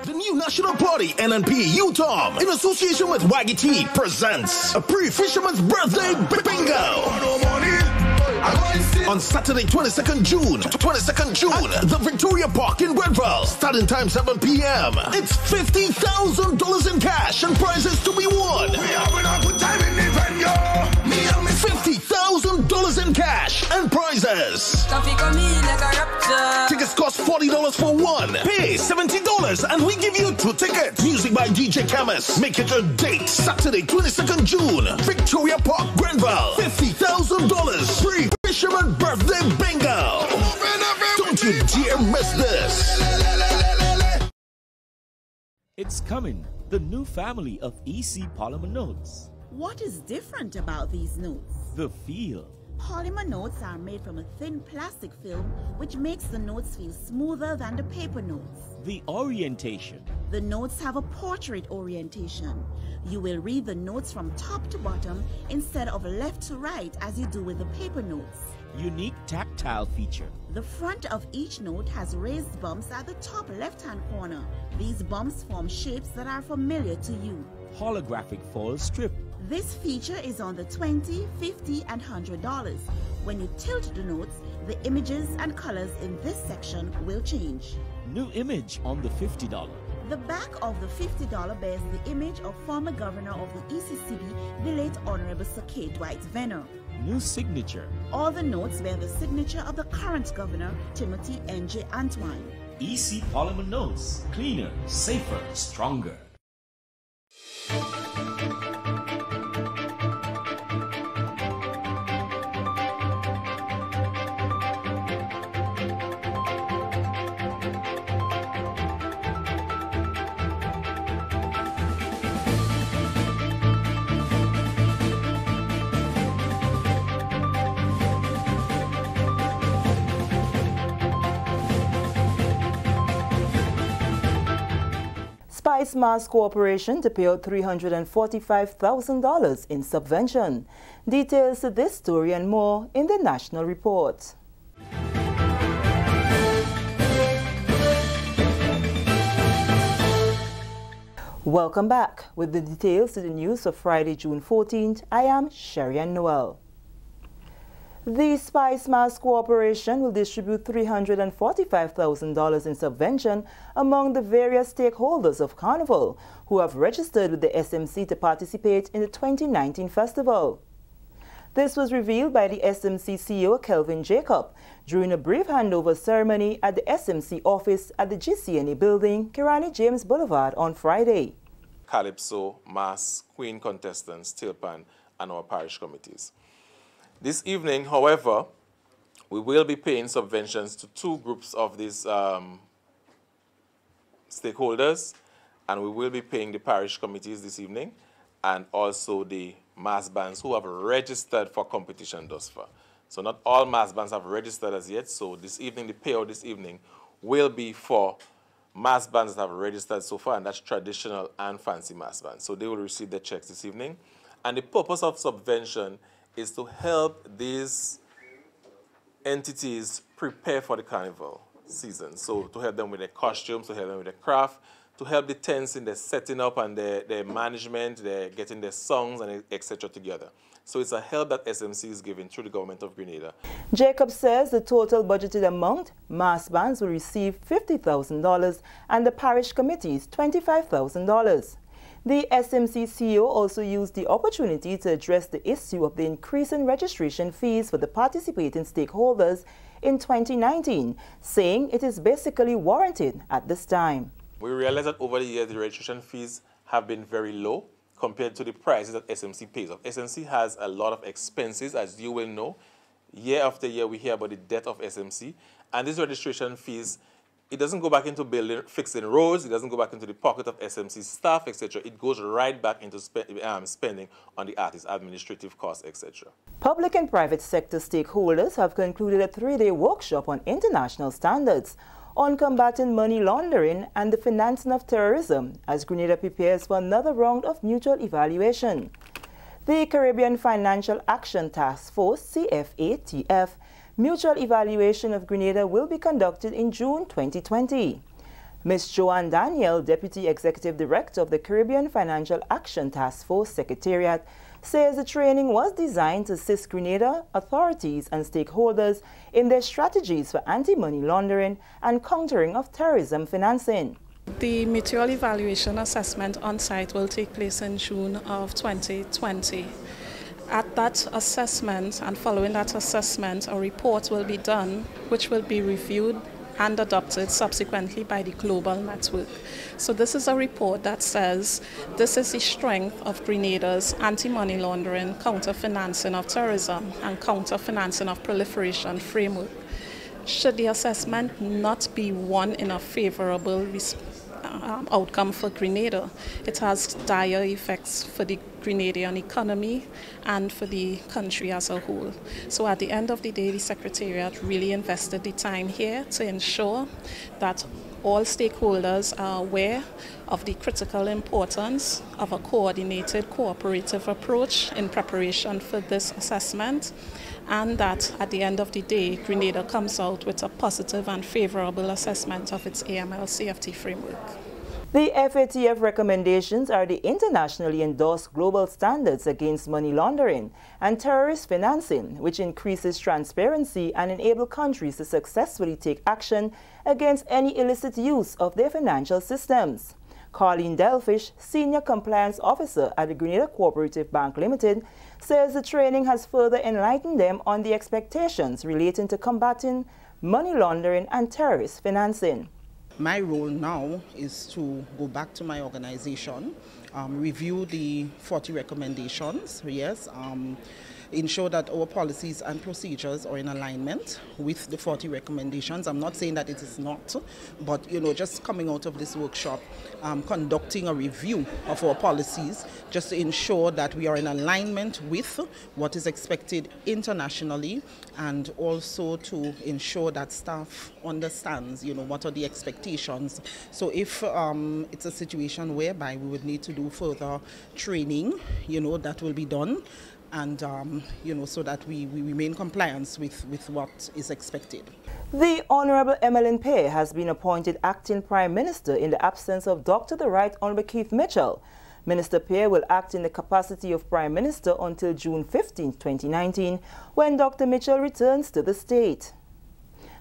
The new National Party NNP UTOM in association with WeiVybz presents a pre-fisherman's birthday bingo. On Saturday, 22nd June, at the Victoria Park in Grenada, starting time 7 p.m. It's $50,000 in cash and prizes to be won. $50,000 in cash and prizes. Tickets cost $40 for one. Pay $70 and we give you 2 tickets. Music by DJ Chemist. Make it a date. Saturday, 22nd June, Victoria Park, Grenville. $50,000 free fisherman birthday bingo. Don't you dare miss this. It's coming. The new family of EC polymer notes. What is different about these notes? The feel. Polymer notes are made from a thin plastic film which makes the notes feel smoother than the paper notes. The orientation. The notes have a portrait orientation. You will read the notes from top to bottom instead of left to right as you do with the paper notes. Unique tactile feature. The front of each note has raised bumps at the top left-hand corner. These bumps form shapes that are familiar to you. Holographic foil strip. This feature is on the $20, $50, and $100. When you tilt the notes, the images and colors in this section will change. New image on the $50. The back of the $50 bears the image of former governor of the ECCB, the late Honorable Sir K. Dwight Venner. New signature. All the notes bear the signature of the current governor, Timothy N.J. Antoine. EC polymer notes. Cleaner, safer, stronger. Spice Mass Corporation to pay out $345,000 in subvention. Details to this story and more in the National Report. Welcome back. With the details to the news for Friday, June 14th, I am Sherry-Ann Noel. The Spice Mass Corporation will distribute $345,000 in subvention among the various stakeholders of Carnival who have registered with the SMC to participate in the 2019 festival. This was revealed by the SMC CEO Kelvin Jacob during a brief handover ceremony at the SMC office at the GCNA building, Kirani James Boulevard on Friday. Calypso, Mass, Queen contestants, Tilpan, and our parish committees. This evening, however, we will be paying subventions to 2 groups of these stakeholders, and we will be paying the parish committees this evening and also the mass bands who have registered for competition thus far. So not all mass bands have registered as yet, so this evening, the payout this evening will be for mass bands that have registered so far, and that's traditional and fancy mass bands. So they will receive their checks this evening. And the purpose of subvention is to help these entities prepare for the carnival season. So to help them with their costumes, to help them with their craft, to help the tents in their setting up and their management, their getting their songs and etc. together. So it's a help that SMC is giving through the government of Grenada. Jacob says the total budgeted amount, mass bands will receive $50,000 and the parish committees $25,000. The SMC CEO also used the opportunity to address the issue of the increase in registration fees for the participating stakeholders in 2019, saying it is basically warranted at this time. We realize that over the years, the registration fees have been very low compared to the prices that SMC pays off. SMC has a lot of expenses, as you will know. Year after year, we hear about the debt of SMC, and these registration fees, it doesn't go back into building, fixing roads. It doesn't go back into the pocket of SMC staff, etc. It goes right back into spending on the artists, administrative costs, etc. Public and private sector stakeholders have concluded a 3-day workshop on international standards on combating money laundering and the financing of terrorism as Grenada prepares for another round of mutual evaluation. The Caribbean Financial Action Task Force, CFATF, mutual evaluation of Grenada will be conducted in June 2020. Ms. Joanne Daniel, Deputy Executive Director of the Caribbean Financial Action Task Force Secretariat, says the training was designed to assist Grenada authorities and stakeholders in their strategies for anti-money laundering and countering of terrorism financing. The mutual evaluation assessment on site will take place in June of 2020. At that assessment and following that assessment, a report will be done which will be reviewed and adopted subsequently by the global network. So this is a report that says this is the strength of Grenada's anti-money laundering, counter-financing of terrorism and counter-financing of proliferation framework. Should the assessment not be one in a favorable outcome for Grenada, it has dire effects for the Grenadian economy and for the country as a whole. So at the end of the day, the Secretariat really invested the time here to ensure that all stakeholders are aware of the critical importance of a coordinated, cooperative approach in preparation for this assessment, and that at the end of the day, Grenada comes out with a positive and favorable assessment of its AML-CFT framework. The FATF recommendations are the internationally endorsed global standards against money laundering and terrorist financing, which increases transparency and enable countries to successfully take action against any illicit use of their financial systems. Carleen Delfish, Senior Compliance Officer at the Grenada Cooperative Bank Limited, says the training has further enlightened them on the expectations relating to combating money laundering and terrorist financing. My role now is to go back to my organization, review the 40 recommendations, ensure that our policies and procedures are in alignment with the 40 recommendations. I'm not saying that it is not, but just coming out of this workshop, conducting a review of our policies just to ensure that we are in alignment with what is expected internationally, and also to ensure that staff understands, what are the expectations. So if it's a situation whereby we would need to do further training, that will be done. And, so that we remain compliant with what is expected. The Honorable Emmeline Pay has been appointed acting Prime Minister in the absence of Dr. the Right Honorable Keith Mitchell. Minister Pay will act in the capacity of Prime Minister until June 15, 2019, when Dr. Mitchell returns to the state.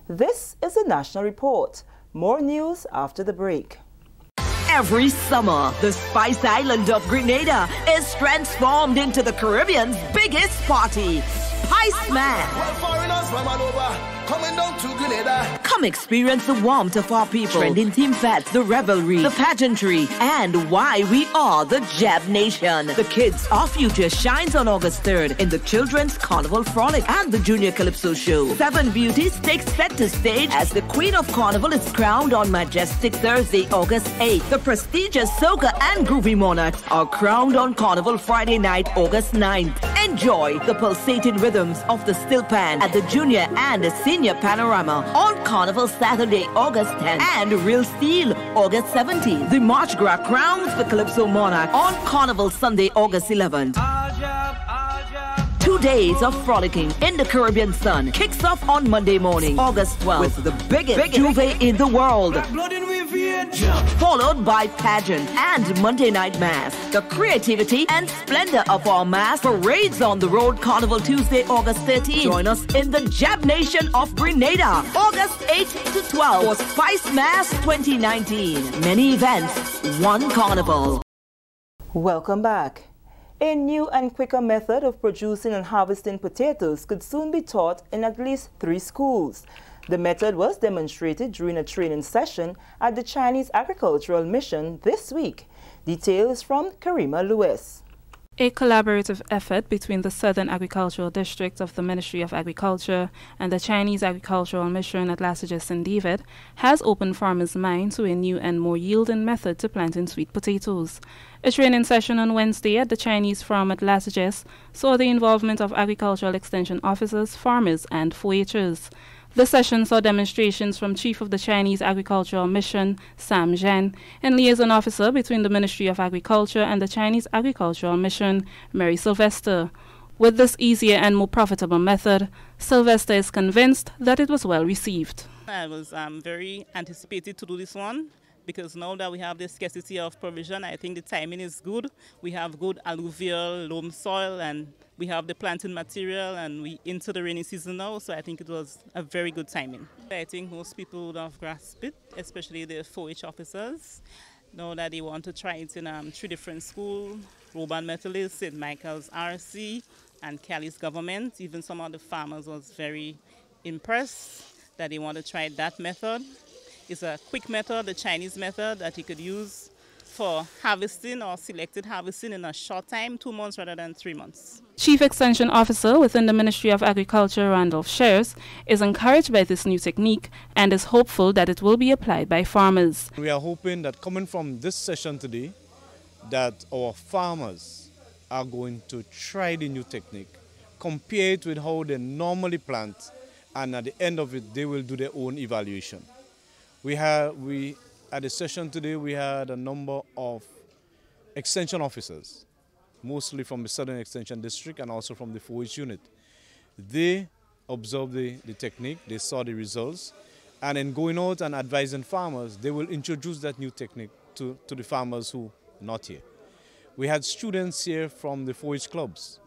This is a National Report. More news after the break. Every summer, the Spice Island of Grenada is transformed into the Caribbean's biggest party, Spice Man. Come experience the warmth of our people, trending theme fats, the revelry, the pageantry, and why we are the Jab Nation. The Kids Our Future shines on August 3rd in the Children's Carnival Frolic and the Junior Calypso Show. 7 beauties take center stage as the Queen of Carnival is crowned on majestic Thursday, August 8th. The prestigious Soca and Groovy Monarchs are crowned on Carnival Friday night, August 9th. Enjoy the pulsating rhythms of the Still Pan at the Junior and the Senior Panorama on Carnival Saturday, August 10th, and Real Steel, August 17th. The March Gras crowns the Calypso Monarch on Carnival Sunday, August 11th. 2 days of frolicking in the Caribbean sun kicks off on Monday morning, August 12th, with the biggest juve in the world, followed by pageant and Monday night mass. The creativity and splendor of our mass parades on the road Carnival Tuesday, August 13th. Join us in the Jab Nation of Grenada, August 8th to 12th for Spice Mass 2019. Many events, one carnival. Welcome back. A new and quicker method of producing and harvesting potatoes could soon be taught in at least 3 schools. The method was demonstrated during a training session at the Chinese Agricultural Mission this week. Details from Karima Lewis. A collaborative effort between the Southern Agricultural District of the Ministry of Agriculture and the Chinese Agricultural Mission at Lasages St. David has opened farmers' minds to a new and more yielding method to planting sweet potatoes. A training session on Wednesday at the Chinese farm at Lasages saw the involvement of agricultural extension officers, farmers, and foragers. The session saw demonstrations from Chief of the Chinese Agricultural Mission, Sam Zhen, and liaison officer between the Ministry of Agriculture and the Chinese Agricultural Mission, Mary Sylvester. With this easier and more profitable method, Sylvester is convinced that it was well received. I was very anticipated to do this one because now that we have the scarcity of provision, I think the timing is good. We have good alluvial loam soil, and we have the planting material, and we into the rainy season now, so I think it was a very good timing. I think most people would have grasped it, especially the 4-H officers, now that they want to try it in 3 different schools, Roban Methodist, St. Michael's RC, and Cali's government. Even some of the farmers was very impressed that they want to try that method. It's a quick method, the Chinese method that you could use for harvesting or selected harvesting in a short time, 2 months rather than 3 months. Chief Extension Officer within the Ministry of Agriculture, Randolph Shares, is encouraged by this new technique and is hopeful that it will be applied by farmers. We are hoping that coming from this session today, that our farmers are going to try the new technique, compare it with how they normally plant, and at the end of it, they will do their own evaluation. At the session today, we had a number of extension officers, mostly from the Southern Extension District and also from the 4-H unit. They observed the technique, they saw the results, and in going out and advising farmers, they will introduce that new technique to the farmers who are not here. We had students here from the 4-H clubs.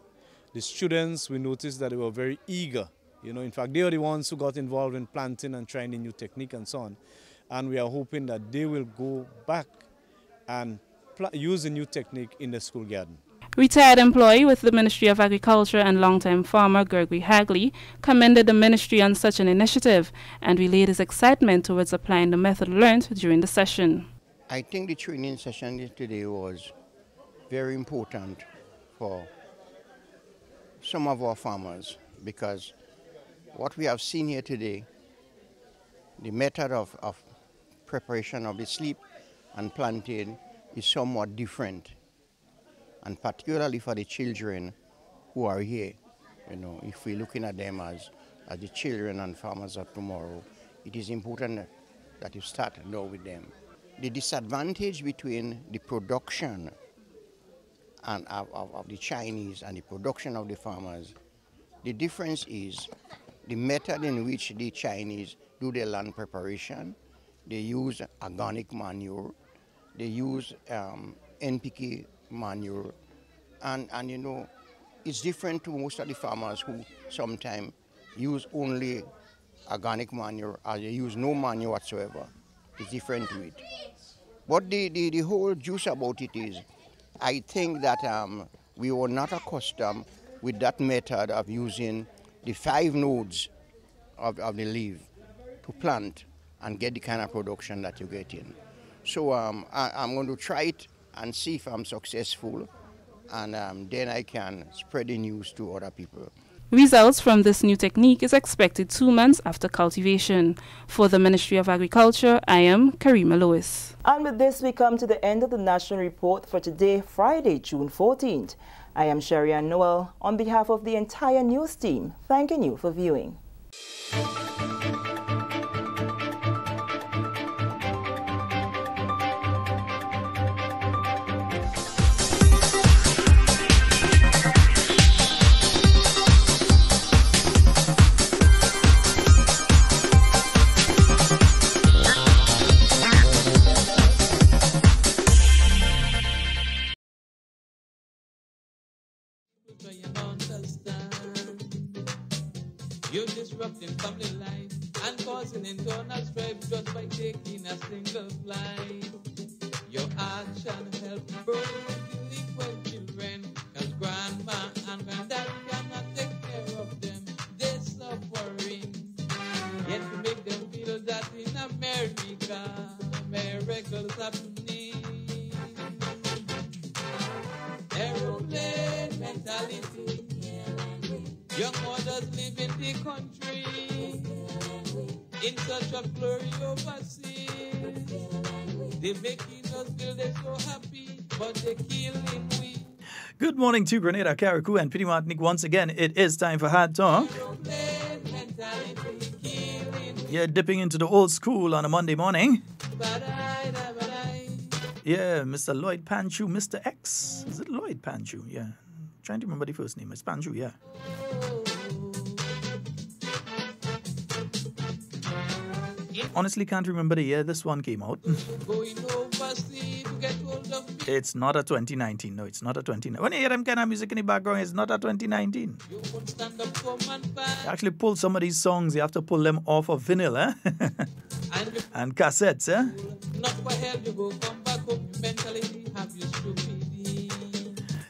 The students, we noticed that they were very eager. In fact, they are the ones who got involved in planting and trying the new technique and so on. And we are hoping that they will go back and use the new technique in the school garden. Retired employee with the Ministry of Agriculture and longtime farmer Gregory Hagley commended the ministry on such an initiative and relayed his excitement towards applying the method learned during the session. I think the training session today was very important for some of our farmers, because what we have seen here today, the method of preparation of the sleep and planting is somewhat different, and particularly for the children who are here. If we're looking at them as the children and farmers of tomorrow, it is important that you start now with them. The disadvantage between the production and of the Chinese and the production of the farmers, the difference is the method in which the Chinese do their land preparation. They use organic manure, they use NPK manure, and it's different to most of the farmers who sometimes use only organic manure, or they use no manure whatsoever. It's different to it. But the whole juice about it is, I think that we were not accustomed with that method of using the 5 nodes of the leaf to plant and get the kind of production that you get in. So I'm going to try it and see if I'm successful, and then I can spread the news to other people. Results from this new technique is expected 2 months after cultivation. For the Ministry of Agriculture, I am Karima Lewis. And with this, we come to the end of the National Report for today, Friday, June 14th. I am Sherian Noel on behalf of the entire news team, thanking you for viewing. You're disrupting family life and causing internal strife just by taking a single flight. Your action helps birth delinquent children, cause grandma and granddad cannot take care of them. They're suffering. Yet to make them feel that in America, miracles happening. Aeroplane mentality. Young mothers live in the country in such a glory overseas. They're making us feel they're so happy, but they're killing we. Good morning to Grenada, Carriacou, and Pity Martinique once again. It is time for Hard Talk. Yeah, dipping into the old school on a Monday morning. Yeah, Mr. Lloyd Panchu, Mr. X. Is it Lloyd Panchu? Yeah. Trying to remember the first name. It's Panchu, yeah. Honestly, can't remember the year this one came out. It's not a 2019. No, it's not a 2019. When you hear them kind of music in the background, it's not a 2019. You actually pull some of these songs, you have to pull them off of vinyl, eh? And cassettes, eh?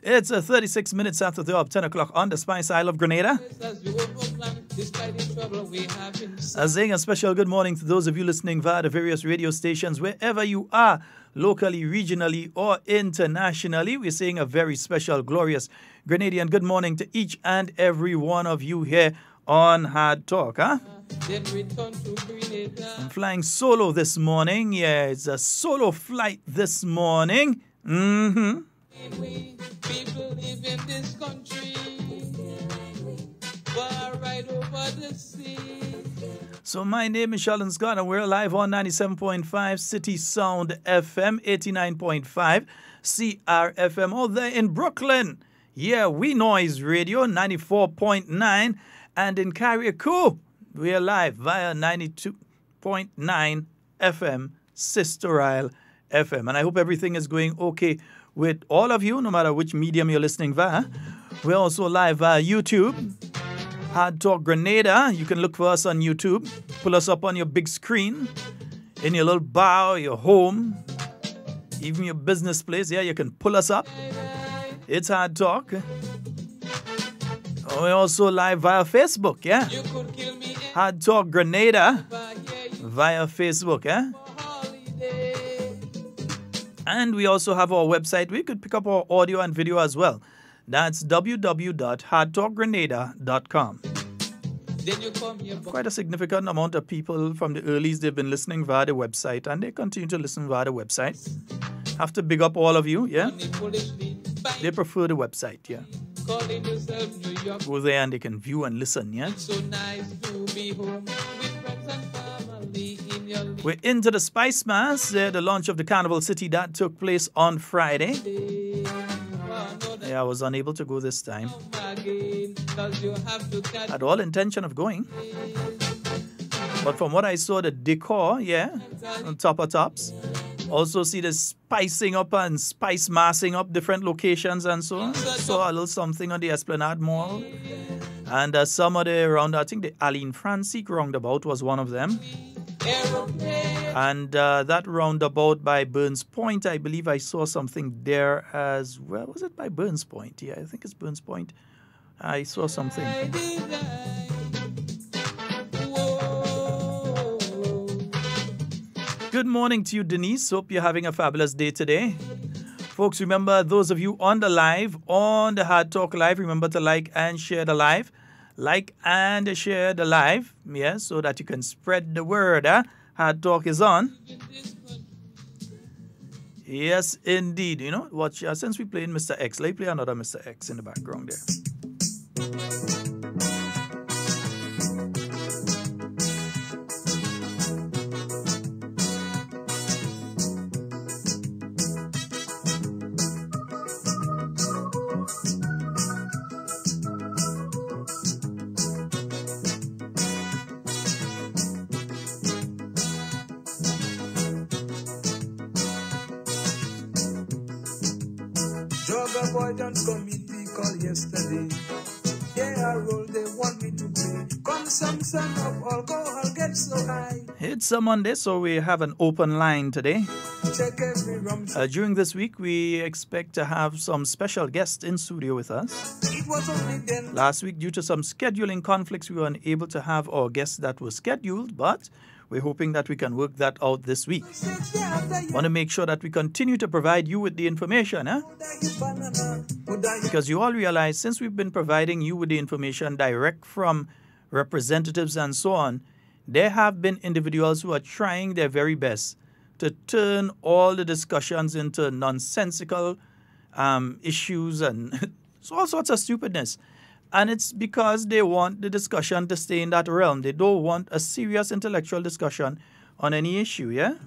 It's 36 minutes after the 10 o'clock on the Spice Isle of Grenada. Saying a special good morning to those of you listening via the various radio stations, wherever you are, locally, regionally, or internationally. We're saying a very special, glorious Grenadian good morning to each and every one of you here on Hard Talk, huh? I'm flying solo this morning. Yeah, it's a solo flight this morning. People live in this country, far right over the sea. So my name is Sheldon Scott, and we're live on 97.5 City Sound FM, 89.5 CRFM, all there in Brooklyn. Yeah, We Noise Radio, 94.9, and in Carriacou, we are live via 92.9 FM, Sister Isle FM. And I hope everything is going okay with all of you, no matter which medium you're listening via. We're also live via YouTube, Hard Talk Grenada. You can look for us on YouTube. Pull us up on your big screen, in your little bar, your home, even your business place. Yeah, you can pull us up. It's Hard Talk. We're also live via Facebook, yeah? Hard Talk Grenada via Facebook, yeah? And we also have our website. We could pick up our audio and video as well. That's www.hardtalkgrenada.com. Quite a significant amount of people from the earlies, they've been listening via the website, and they continue to listen via the website. Have to big up all of you, yeah? They prefer the website, yeah? Go there and they can view and listen, yeah? We're into the Spice Mass, the launch of the Carnival City that took place on Friday. Yeah, I was unable to go this time. Had all intention of going. But from what I saw, the decor, yeah, on top of tops. Also see the spicing up and spice massing up different locations and so on. Saw a little something on the Esplanade Mall. And some of the around, I think the Aline Francisque roundabout was one of them. And that roundabout by Burns Point, I believe I saw something there as well. Was it by Burns Point? Yeah, I think it's Burns Point. I saw something. Good morning to you, Denise. Hope you're having a fabulous day today. Folks, remember, those of you on the live, on the Hard Talk Live, remember to like and share the live. Like and share the live, yeah, so that you can spread the word. Hard Talk is on. Yes, indeed. You know, watch, since we played Mr. X, let's play another Mr. X in the background there. Boy don't come meet me call yesterday. Yeah, I roll, they want me to play. Consumption of alcohol gets so high. It's a Monday, so we have an open line today. Check every rum. During this week, we expect to have some special guests in studio with us. It was only then. Last week, due to some scheduling conflicts, we were unable to have our guests that were scheduled, but we're hoping that we can work that out this week. Want to make sure that we continue to provide you with the information, because you all realize since we've been providing you with the information direct from representatives and so on, there have been individuals who are trying their very best to turn all the discussions into nonsensical issues and so all sorts of stupidness. And it's because they want the discussion to stay in that realm. They don't want a serious intellectual discussion on any issue, yeah?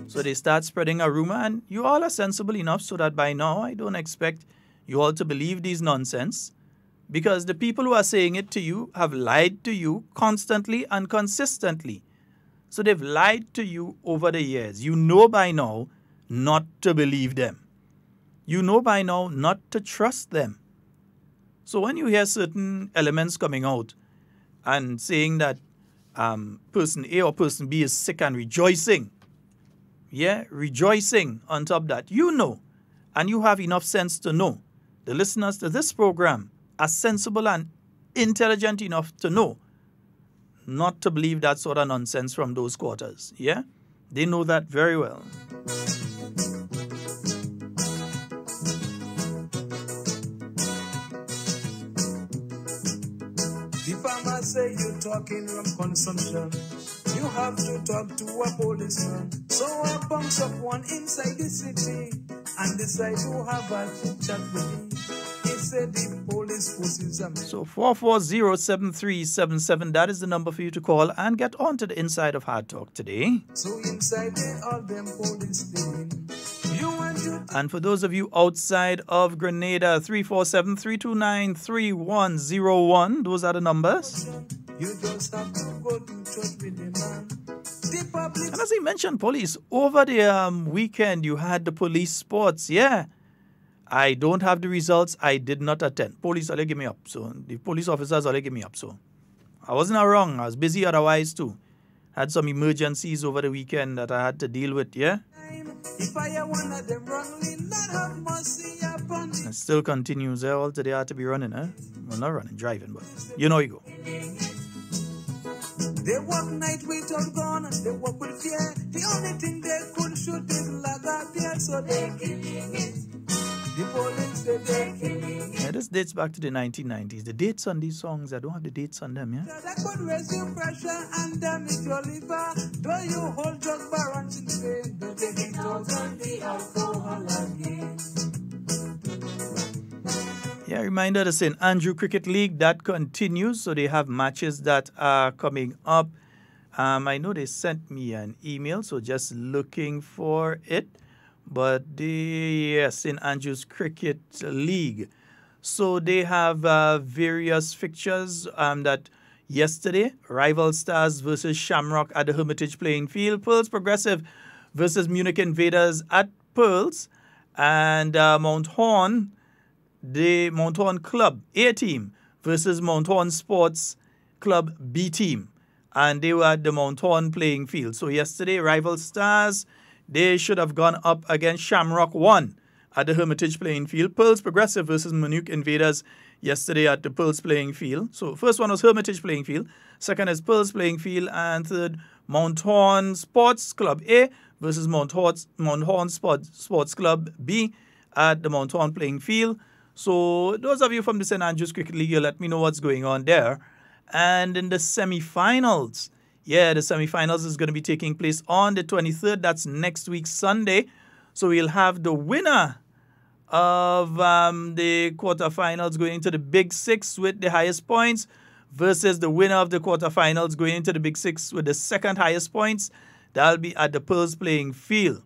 So they start spreading a rumor, and you all are sensible enough so that by now I don't expect you all to believe these nonsense. Because the people who are saying it to you have lied to you constantly and consistently. So they've lied to you over the years. You know by now not to believe them. You know by now not to trust them. So when you hear certain elements coming out and saying that person A or person B is sick and rejoicing, rejoicing on top of that, you know, and you have enough sense to know. The listeners to this program are sensible and intelligent enough to know not to believe that sort of nonsense from those quarters. Yeah? They know that very well. The farmer say you're talking rum consumption. You have to talk to a policeman. So I bunks up one inside the city and decide to have a chit chat with me. He said the police forces them. So 440-7377, that is the number for you to call and get on to the inside of Hard Talk today. So inside all them police thing. And for those of you outside of Grenada, 347-329-3101, those are the numbers. You just have to go to church with the man. And as I mentioned, police, over the weekend you had the police sports. Yeah, I don't have the results. I did not attend. Police only give me up. So the police officers only give me up. So I wasn't wrong. I was busy otherwise too. Had some emergencies over the weekend that I had to deal with. Yeah. If I am one of them wrongly, not have mercy upon me. It still continues. All today I had to be running. Well, not running, driving, but you know you go. They walk night without gun, they walk with fear. The only thing they could shoot is like a beer, so they're killing it. The police say they're killing it. Yeah, this dates back to the 1990s. The dates on these songs, I don't have the dates on them, yeah? That could raise your pressure and damage your liver. Though you hold drug barons in vain, don't take it out on the alcohol again. Yeah, reminder, the St. Andrew Cricket League, that continues. So they have matches that are coming up. I know they sent me an email, so just looking for it. But the St. Andrew's Cricket League. So they have various fixtures that yesterday, Rival Stars versus Shamrock at the Hermitage playing field. Pearls Progressive versus Munich Invaders at Pearls. And Mount Horn, the Mount Horn Club A team versus Mount Horn Sports Club B team. And they were at the Mount Horn playing field. So yesterday, Rival Stars, they should have gone up against Shamrock 1 at the Hermitage playing field. Pearls Progressive versus Munich Invaders yesterday at the Pearls playing field. So first one was Hermitage playing field. Second is Pearls playing field. And third, Mount Horn Sports Club A versus Mount Horn Sports Club B at the Mount Horn playing field. So those of you from the St. Andrews Cricket League, you let me know what's going on there. And in the semi-finals, the semi-finals is going to be taking place on the 23rd. That's next week, Sunday. So we'll have the winner of the quarterfinals going into the Big Six with the highest points versus the winner of the quarterfinals going into the Big Six with the second highest points. That'll be at the Pearls playing field.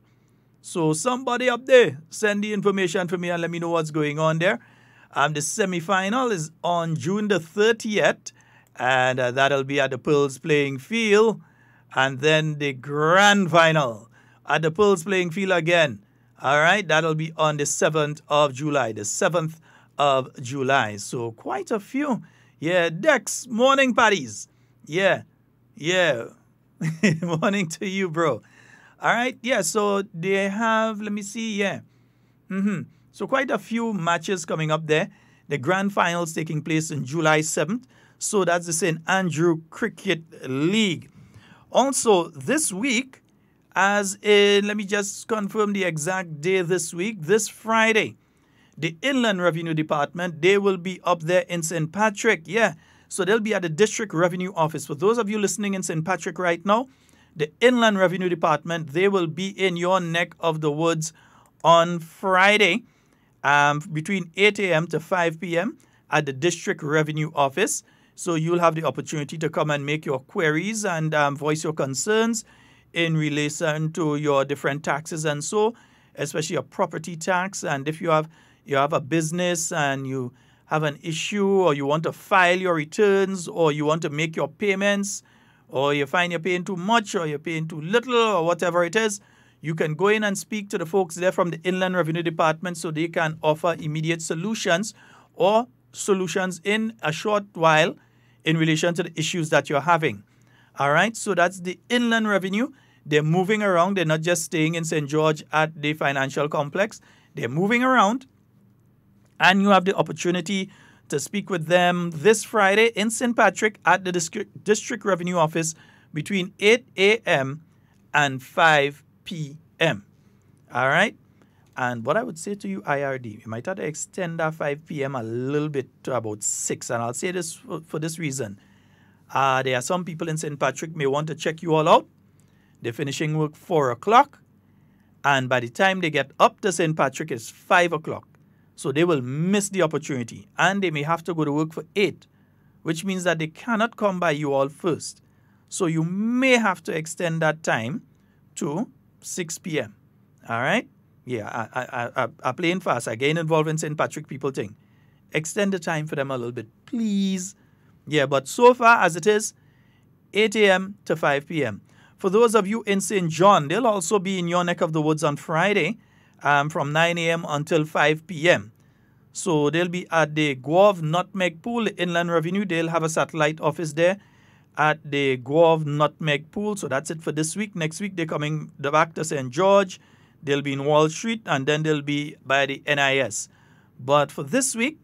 So somebody up there, send the information for me and let me know what's going on there. The semi-final is on June the 30th. And that'll be at the Pearls playing field. And then the grand final at the Pearls playing field again. All right, that'll be on the 7th of July. The 7th of July. So quite a few. Yeah, Dex, morning parties. Yeah. Morning to you, bro. All right, so they have, let me see, So quite a few matches coming up there. The grand finals taking place on July 7th. So that's the St. Andrew Cricket League. Also, this week, as in, let me just confirm the exact day this week, this Friday, the Inland Revenue Department, they will be up there in St. Patrick. Yeah, so they'll be at the District Revenue Office. For those of you listening in St. Patrick right now, the Inland Revenue Department, they will be in your neck of the woods on Friday between 8 a.m. to 5 p.m. at the District Revenue Office. So you'll have the opportunity to come and make your queries and voice your concerns in relation to your different taxes and so, especially your property tax. And if you have a business and you have an issue, or you want to file your returns, or you want to make your payments, or you find you're paying too much, or you're paying too little, or whatever it is, you can go in and speak to the folks there from the Inland Revenue Department so they can offer immediate solutions or solutions in a short while in relation to the issues that you're having. All right, so that's the Inland Revenue. They're moving around. They're not just staying in St. George at the financial complex. They're moving around. And you have the opportunity to speak with them this Friday in St. Patrick at the District Revenue Office between 8 a.m. and 5 p.m. All right? And what I would say to you, IRD, you might have to extend that 5 p.m. a little bit to about 6. And I'll say this for this reason. There are some people in St. Patrick may want to check you all out. They're finishing work 4 o'clock. And by the time they get up to St. Patrick, it's 5 o'clock. So they will miss the opportunity. And they may have to go to work for 8, which means that they cannot come by you all first. So you may have to extend that time to 6 p.m. All right? Yeah, I'm playing fast. I get involved in St. Patrick people thing. Extend the time for them a little bit, please. Yeah, but so far as it is, 8 a.m. to 5 p.m. For those of you in St. John, they'll also be in your neck of the woods on Friday from 9 a.m. until 5 p.m. So they'll be at the Guave Nutmeg Pool, the Inland Revenue. They'll have a satellite office there at the Guave Nutmeg Pool. So that's it for this week. Next week, they're coming back to St. George. They'll be in Wall Street, and then they'll be by the NIS. But for this week,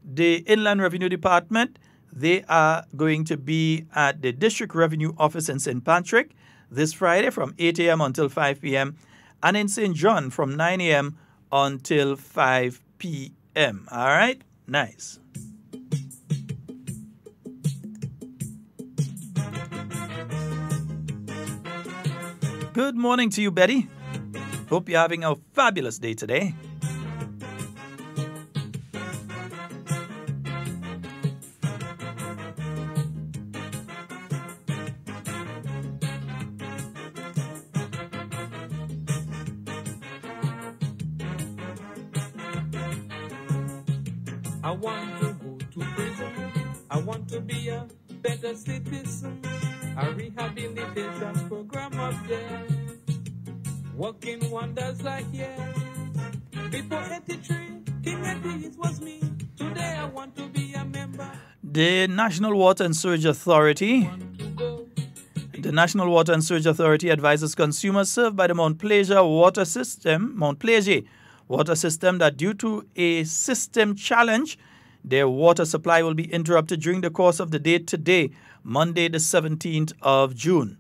the Inland Revenue Department, they are going to be at the District Revenue Office in St. Patrick this Friday from 8 a.m. until 5 p.m. and in St. John from 9 a.m. until 5 p.m. All right? Nice. Good morning to you, Betty. Hope you're having a fabulous day today. I want to go to prison. I want to be a better citizen. A rehabilitation program up there. Working wonders like yes. Before 83, King Eddie's was me. Today I want to be a member. The National Water and Sewage Authority. The National Water and Sewage Authority advises consumers served by the Mount Pleasure water system, that due to a system challenge, their water supply will be interrupted during the course of the day today, Monday the 17th of June.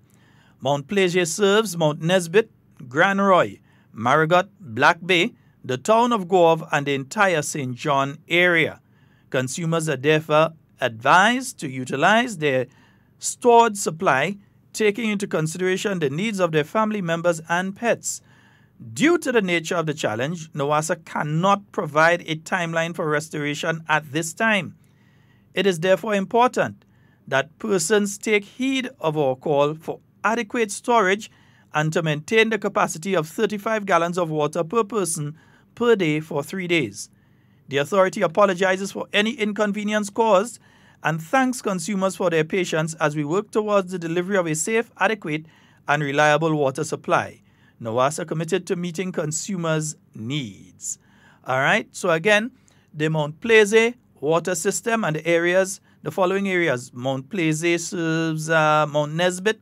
Mount Pleasure serves Mount Nesbitt, Grand Roy, Marigot, Black Bay, the town of Guave, and the entire St. John area. Consumers are therefore advised to utilize their stored supply, taking into consideration the needs of their family members and pets. Due to the nature of the challenge, NOWASA cannot provide a timeline for restoration at this time. It is therefore important that persons take heed of our call for adequate storage and to maintain the capacity of 35 gallons of water per person per day for 3 days. The authority apologizes for any inconvenience caused and thanks consumers for their patience as we work towards the delivery of a safe, adequate, and reliable water supply. NOWASA committed to meeting consumers' needs. All right, so again, the Mount Pleasure water system and the following areas. Mount Pleasure serves Mount Nesbitt,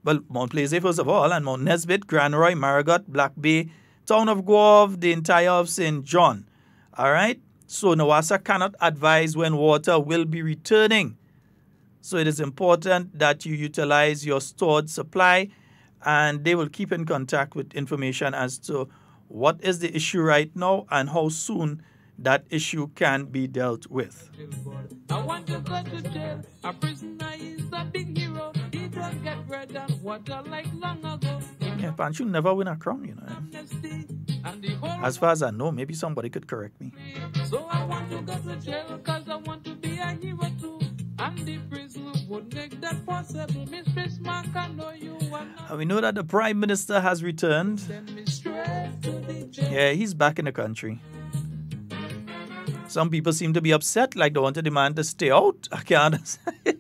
well, Mount Pleasure first of all, and Mount Nesbitt, Grand Roy, Marigot, Black Bay, town of Guave, the entire of St. John. All right, so NOWASA cannot advise when water will be returning. So it is important that you utilize your stored supply, and they will keep in contact with information as to what is the issue right now and how soon that issue can be dealt with. I want to go to jail. A prisoner is a big hero. He don't get bread and water like long ago. Yeah, Pancho never win a crown, you know. As far as I know, maybe somebody could correct me. So I want to go to jail because I want to be a hero too. And the prison would make that possible. Mistress Mark, I know you want. And we know that the Prime Minister has returned. Yeah, he's back in the country. Some people seem to be upset, like they wanted the man to stay out. I can't understand.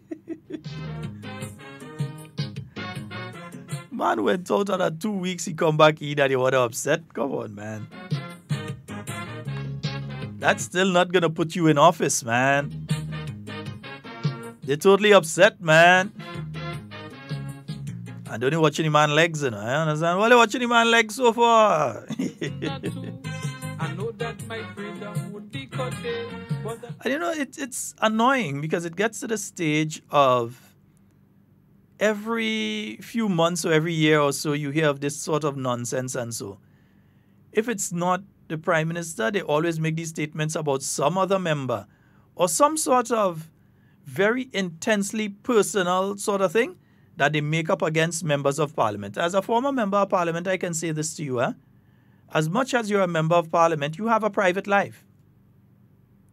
Man went out after 2 weeks, he come back in and he was upset. Come on, man. That's still not going to put you in office, man. They're totally upset, man. And don't you watching the man legs, you know? I understand. Why are you watching the man legs so far? I know that my freedom would be cut in, and you know, it's annoying because it gets to the stage of every few months or every year or so you hear of this sort of nonsense. And so if it's not the Prime Minister, they always make these statements about some other member or some sort of very intensely personal sort of thing that they make up against members of Parliament. As a former member of Parliament, I can say this to you. As much as you're a member of Parliament, you have a private life.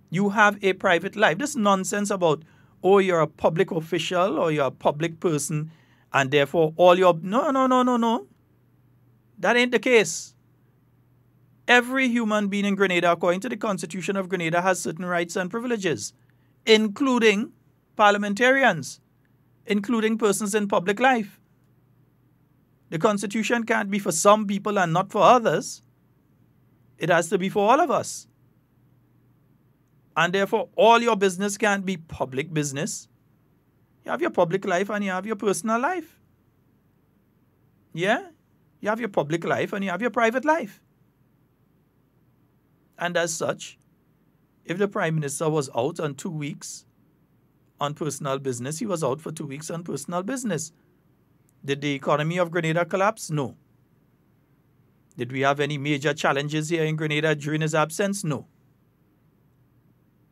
You have a private life. This nonsense about, oh, you're a public official or you're a public person and therefore all your... No. That ain't the case. Every human being in Grenada, according to the Constitution of Grenada, has certain rights and privileges, including parliamentarians, including persons in public life. The Constitution can't be for some people and not for others. It has to be for all of us. And therefore, all your business can't be public business. You have your public life and you have your personal life. Yeah? You have your public life and you have your private life. And as such, if the Prime Minister was out on 2 weeks on personal business, he was out for 2 weeks on personal business. Did the economy of Grenada collapse? No. Did we have any major challenges here in Grenada during his absence? No.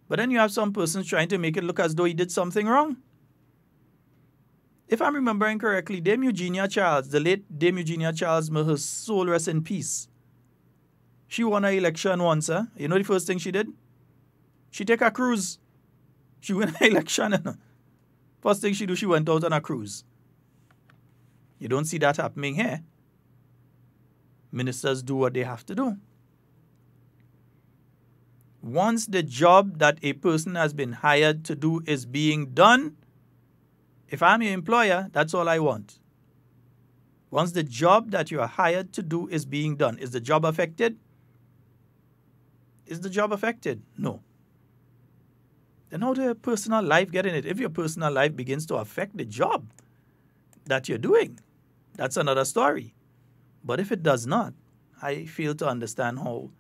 But then you have some persons trying to make it look as though he did something wrong. If I'm remembering correctly, Dame Eugenia Charles, the late Dame Eugenia Charles, may her soul rest in peace. She won an election once. You know the first thing she did? She take a cruise. She won an election. First thing she do, she went out on a cruise. You don't see that happening here. Ministers do what they have to do. Once the job that a person has been hired to do is being done, if I'm your employer, that's all I want. Once the job that you are hired to do is being done, is the job affected? Is the job affected? No. Then how does your personal life get in it? If your personal life begins to affect the job that you're doing, that's another story. But if it does not, I fail to understand how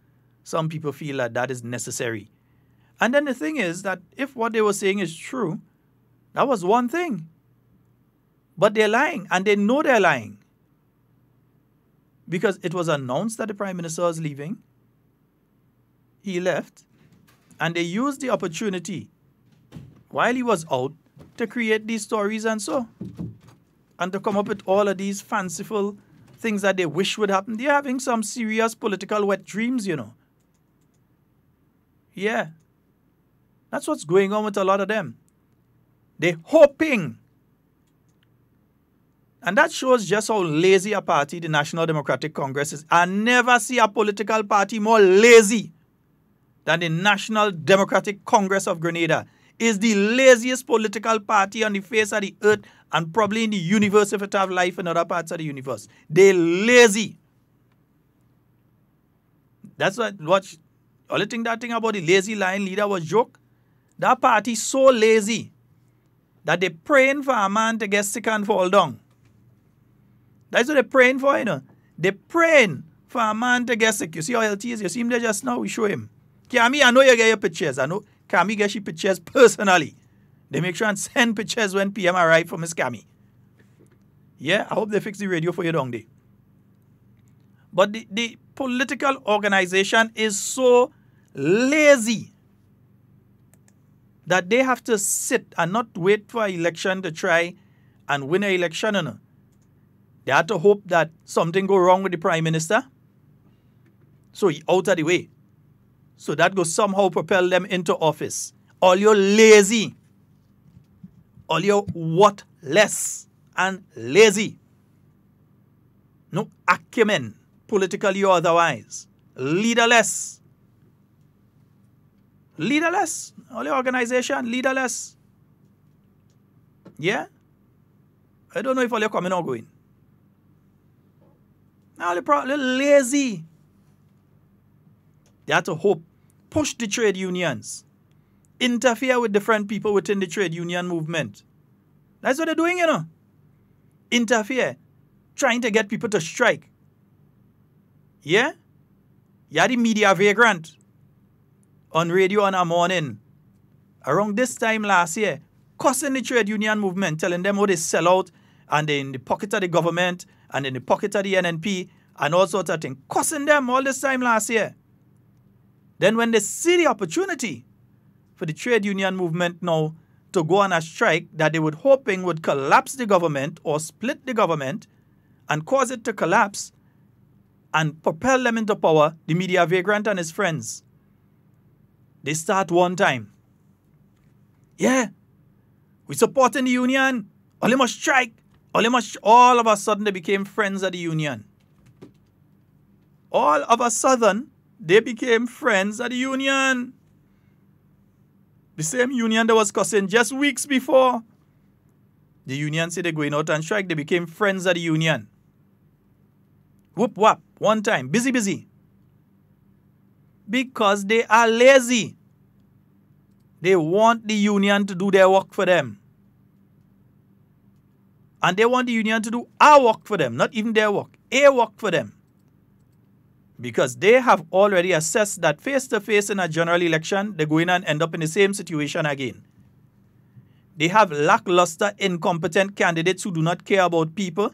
some people feel that that is necessary. And then the thing is that if what they were saying is true, that was one thing. But they're lying, and they know they're lying. Because it was announced that the Prime Minister was leaving. He left, and they used the opportunity while he was out to create these stories and so. And to come up with all of these fanciful things that they wish would happen. They're having some serious political wet dreams, you know. Yeah. That's what's going on with a lot of them. They're hoping. And that shows just how lazy a party the National Democratic Congress is. I never see a political party more lazy than the National Democratic Congress of Grenada. Is the laziest political party on the face of the earth and probably in the universe if it have life in other parts of the universe. They're lazy. That's what only thing that thing about the lazy lion leader was joke. That party so lazy that they're praying for a man to get sick and fall down. That's what they're praying for, you know. They're praying for a man to get sick. You see how healthy he is? You see him there just now? We show him. Kami, I know you get your pictures. I know Kami gets your pictures personally. They make sure and send pictures when PM arrive for Miss Kami. Yeah, I hope they fix the radio for you down there. But the political organization is so lazy that they have to sit and not wait for an election to try and win an election. No. They have to hope that something go wrong with the Prime Minister. So he out of the way. So that will somehow propel them into office. All you're lazy. All you're worthless and lazy. No acumen, politically or otherwise. Leaderless. Leaderless. Only organization, leaderless. Yeah? I don't know if all you're coming or going. Now they're lazy. They have to hope, push the trade unions, interfere with different people within the trade union movement. That's what they're doing, you know. Interfere, trying to get people to strike. Yeah? You had the media vagrant on radio on a morning around this time last year, cussing the trade union movement, telling them how they sell out and they're in the pocket of the government and in the pocket of the NNP and all sorts of things. Cussing them all this time last year. Then when they see the opportunity for the trade union movement now to go on a strike that they were hoping would collapse the government or split the government and cause it to collapse and propel them into power, the media vagrant and his friends, they start one time. Yeah, we supporting the union. All must strike. All of a sudden they became friends of the union. All of a sudden they became friends of the union. The same union that was cussing just weeks before. The union said they're going out and strike. They became friends of the union. Whoop whop, one time, busy. Because they are lazy. They want the union to do their work for them. And they want the union to do our work for them, not even their work, a work for them. Because they have already assessed that face-to-face in a general election, they're going and end up in the same situation again. They have lackluster, incompetent candidates who do not care about people.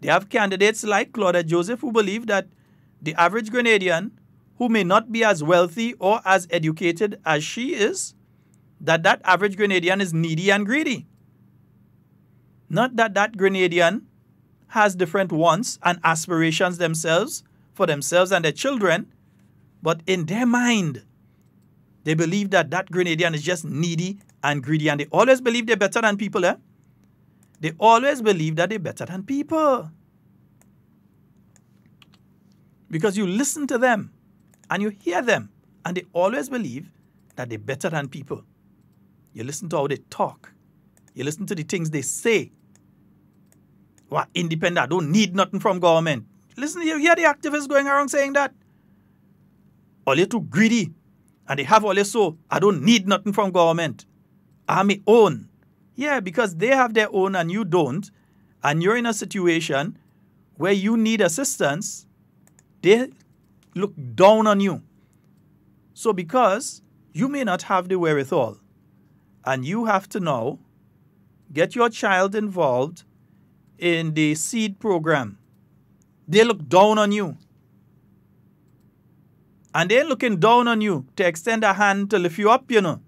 They have candidates like Claudette Joseph who believe that the average Grenadian, who may not be as wealthy or as educated as she is, that average Grenadian is needy and greedy. Not that Grenadian has different wants and aspirations for themselves and their children, but in their mind, they believe that Grenadian is just needy and greedy, and they always believe they're better than people, eh? They always believe that they're better than people. Because you listen to them and you hear them, and they always believe that they're better than people. You listen to how they talk. You listen to the things they say. What, independent, I don't need nothing from government. Listen, you hear the activists going around saying that. All you're too greedy. And they have all this, so I don't need nothing from government. I'm my own. Yeah, because they have their own and you don't. And you're in a situation where you need assistance. They look down on you. So because you may not have the wherewithal, and you have to now get your child involved in the seed program, they look down on you. And they're looking down on you to extend a hand to lift you up, you know.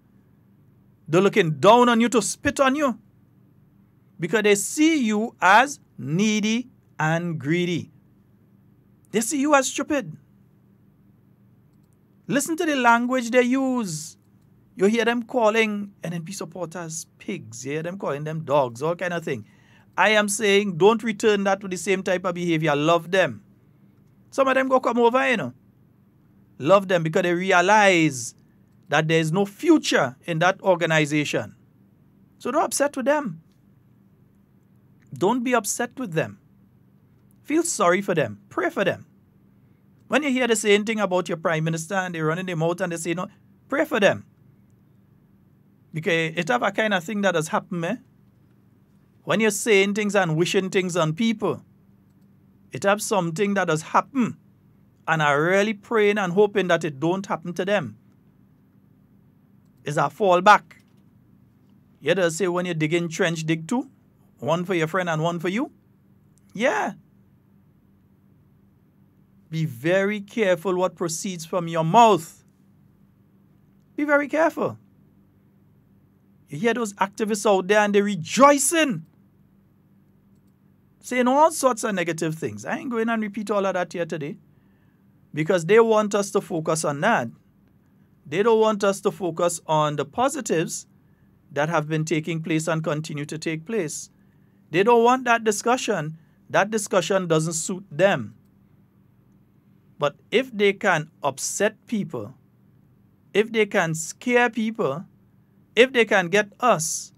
They're looking down on you to spit on you. Because they see you as needy and greedy. They see you as stupid. Listen to the language they use. You hear them calling NNP supporters pigs. You hear them calling them dogs, all kind of thing. I am saying don't return that with the same type of behavior. Love them. Some of them go come over, you know. Love them because they realize that there is no future in that organization. So don't upset with them. Don't be upset with them. Feel sorry for them. Pray for them. When you hear the same thing about your prime minister and they're running their mouth and they say no, pray for them. Because it have a kind of thing that has happened, eh? When you're saying things and wishing things on people, it have something that has happened. And I'm really praying and hoping that it don't happen to them. It's a fallback. You just say when you dig in trench, dig two. One for your friend and one for you. Yeah. Be very careful what proceeds from your mouth. Be very careful. You hear those activists out there and they're rejoicing. Saying all sorts of negative things. I ain't going and repeat all of that here today. Because they want us to focus on that. They don't want us to focus on the positives that have been taking place and continue to take place. They don't want that discussion. That discussion doesn't suit them. But if they can upset people if they can scare people, if they can get us,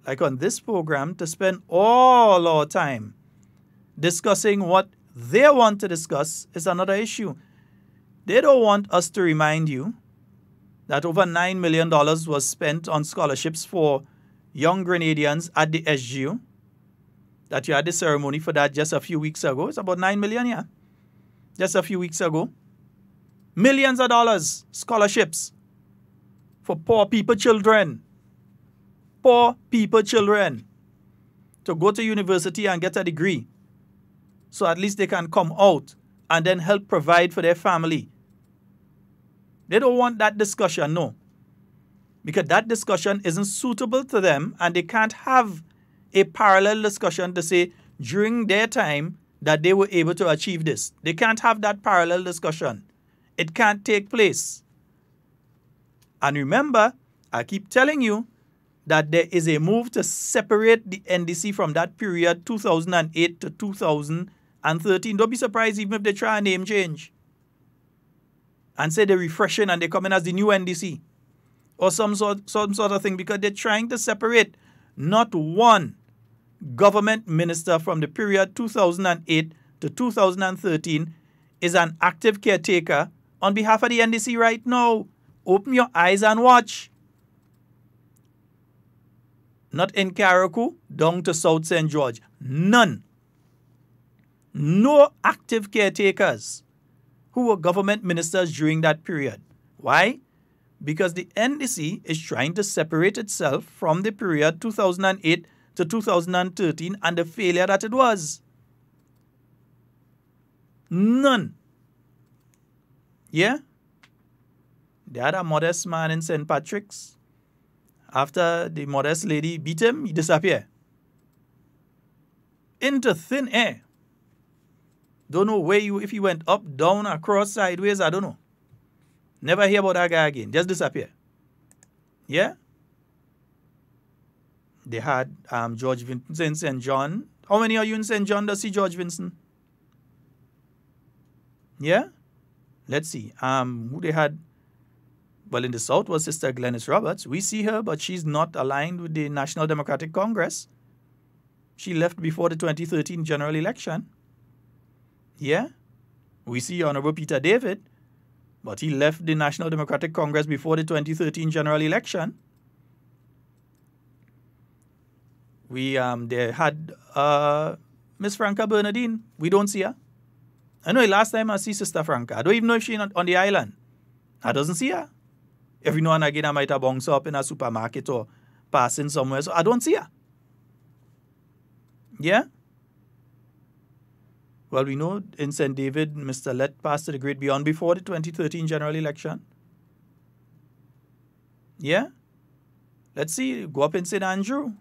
like on this program, to spend all our time discussing what they want to discuss, is another issue. They don't want us to remind you that over $9 million was spent on scholarships for young Grenadians at the SGU, that you had the ceremony for that just a few weeks ago. It's about 9 million, yeah. Just a few weeks ago. Millions of dollars, scholarships for poor people children. Poor people children to go to university and get a degree. So at least they can come out and then help provide for their family. They don't want that discussion, no. Because that discussion isn't suitable to them, and they can't have a parallel discussion to say during their time that they were able to achieve this. They can't have that parallel discussion. It can't take place. And remember, I keep telling you that there is a move to separate the NDC from that period, 2008 to 2013. Don't be surprised even if they try a name change and say they're refreshing and they come in as the new NDC or some sort of thing, because they're trying to separate not one government minister from the period 2008 to 2013 is an active caretaker on behalf of the NDC right now. Open your eyes and watch. Not in Carriacou, down to South St. George. None. No active caretakers who were government ministers during that period. Why? Because the NDC is trying to separate itself from the period 2008 to 2013 and the failure that it was. None. Yeah? They had a modest man in St. Patrick's. After the modest lady beat him, he disappeared. Into thin air. Don't know where if he went up, down, across, sideways, I don't know. Never hear about that guy again. Just disappear. Yeah? They had George Vincent St. John. How many are you in St. John to see George Vincent? Yeah? Let's see. Who they had? Well, in the South was Sister Glennis Roberts. We see her, but she's not aligned with the National Democratic Congress. She left before the 2013 general election. Yeah? We see Honorable Peter David, but he left the National Democratic Congress before the 2013 general election. We they had Miss Franca Bernardine. We don't see her. I know last time I see Sister Franca. I don't even know if she's on the island. I doesn't see her. Every now and again I might have bounce up in a supermarket or passing somewhere. So I don't see her. Yeah? Well, we know in St. David, Mr. Lett passed to the great beyond before the 2013 general election. Yeah? Let's see. Go up in St. Andrew.